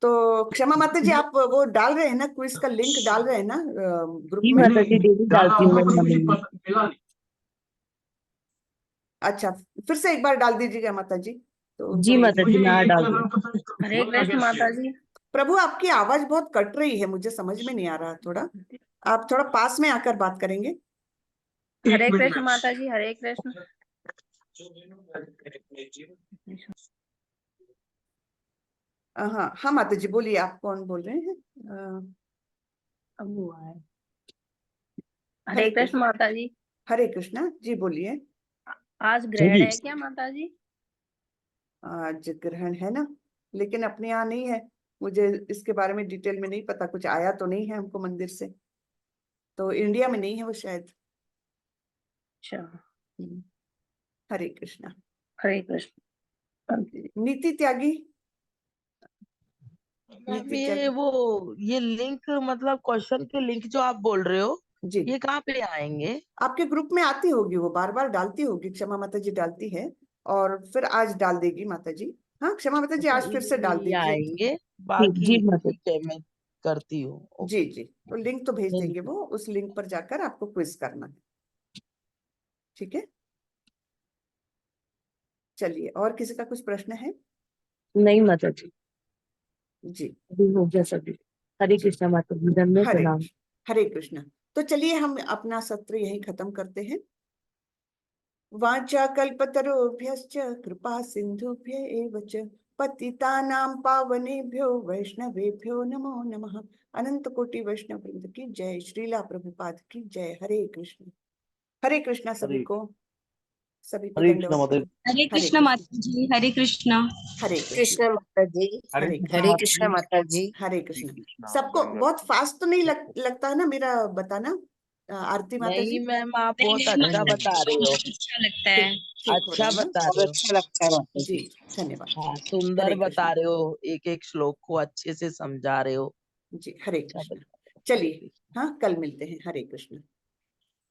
तो क्षमा माता जी आप वो डाल रहे हैं ना, क्विज का लिंक डाल रहे हैं ना ग्रुप जी में? माता जी, डेली डाला डालती हूँ हुआ मैं पर मुझे मॉर्निंग में। पता मिला नहीं। अच्छा, फिर से एक बार डाल दीजिएगा माता जी, तो उनको जी मिल माता जी, मुझे जाएगा। मैं आज ये डाल लगा दूँ। पता नहीं हरे हुआ कृष्ण कैसे। माता जी। प्रभु आपकी आवाज बहुत कट रही है, मुझे समझ में नहीं आ रहा, थोड़ा आप थोड़ा पास में आकर बात करेंगे। एक हरे मिनट कृष्ण माता जी। हरे कृष्ण। हाँ हाँ माता जी बोलिए, आप कौन बोल रहे हैं? अब हुआ है। हरे हरे कृष्ण कृष्ण। माता जी। हरे कृष्णा जी, बोलिए। आज ग्रहण है क्या माता जी? आज ग्रहण है ना, लेकिन अपने यहाँ नहीं है, मुझे इसके बारे में डिटेल में नहीं पता, कुछ आया तो नहीं है हमको मंदिर से, तो इंडिया में नहीं है वो शायद। अच्छा। हरे कृष्णा। हरे कृष्ण। नीति त्यागी। मैम नीति ये त्यागी वो ये लिंक मतलब क्वेश्चन के लिंक जो आप बोल रहे हो जी, ये कहाँ पे आएंगे? आपके ग्रुप में आती होगी, वो बार बार डालती होगी, क्षमा माता जी डालती है, और फिर आज डाल देगी माता जी। हाँ क्षमा माता जी अच्छा, आज फिर से इन्हीं में डाल ही दीजिए। आएंगे, जी बाकी जी माता जी। ठीक है मैं करती हूँ। जी ओके, जी, तो लिंक तो भेज थैंक देंगे, यू। वो उस लिंक पर जाकर आपको क्विज करना है। ठीक है, चलिए, और किसी का कुछ प्रश्न है? नहीं माता जी, जी अभी हो गया सभी। हरे जी, कृष्णा माता जी, धन्य हरे प्रणाम। कृष्ण। हरे कृष्ण। तो चलिए हम अपना सत्र यहीं खत्म करते हैं। वाञ्छाकल्पतरुभ्यश्च कृपा सिन्धुभ्य एव च पतितानां पावनेभ्यो वैष्णवेभ्यो नमो नमः। अनंत कोटि वैष्णव वृंद की जय, श्रीला प्रभुपाद की जय। हरे कृष्ण। हरे कृष्णा सभी हरे को, सभी को हरे कृष्ण दंडवत माता जी। प्रणाम। हरे हरे कृष्णा कृष्ण। माता जी, हरे कृष्णा। हरे कृष्ण। कृष्ण माता जी। हरे हरे कृष्ण कृष्ण। हरे माता कृष्ण जी। माता जी। हरे हरे कृष्ण। कृष्ण सबको दंडवत बहुत फास्ट तो नहीं लगता है ना मेरा बताना? आरती माता नहीं जी, मैम, आप नहीं बहुत नहीं नहीं अच्छा माता नहीं जी, बता रहे हो। बहुत अच्छा लगता है। ठीक ठीक हो रहा अच्छा है ना? बता बहुत रहे हो। अच्छा लगता है माता जी, जी। धन्यवाद। हाँ, सुंदर हरे बता कृष्ण। रहे हो, एक एक श्लोक को अच्छे से समझा रहे हो। जी हरे अच्छा कृष्ण। बता रहे हो। हरे चलिए, कृष्ण। हाँ कल मिलते हैं। हरे कृष्ण।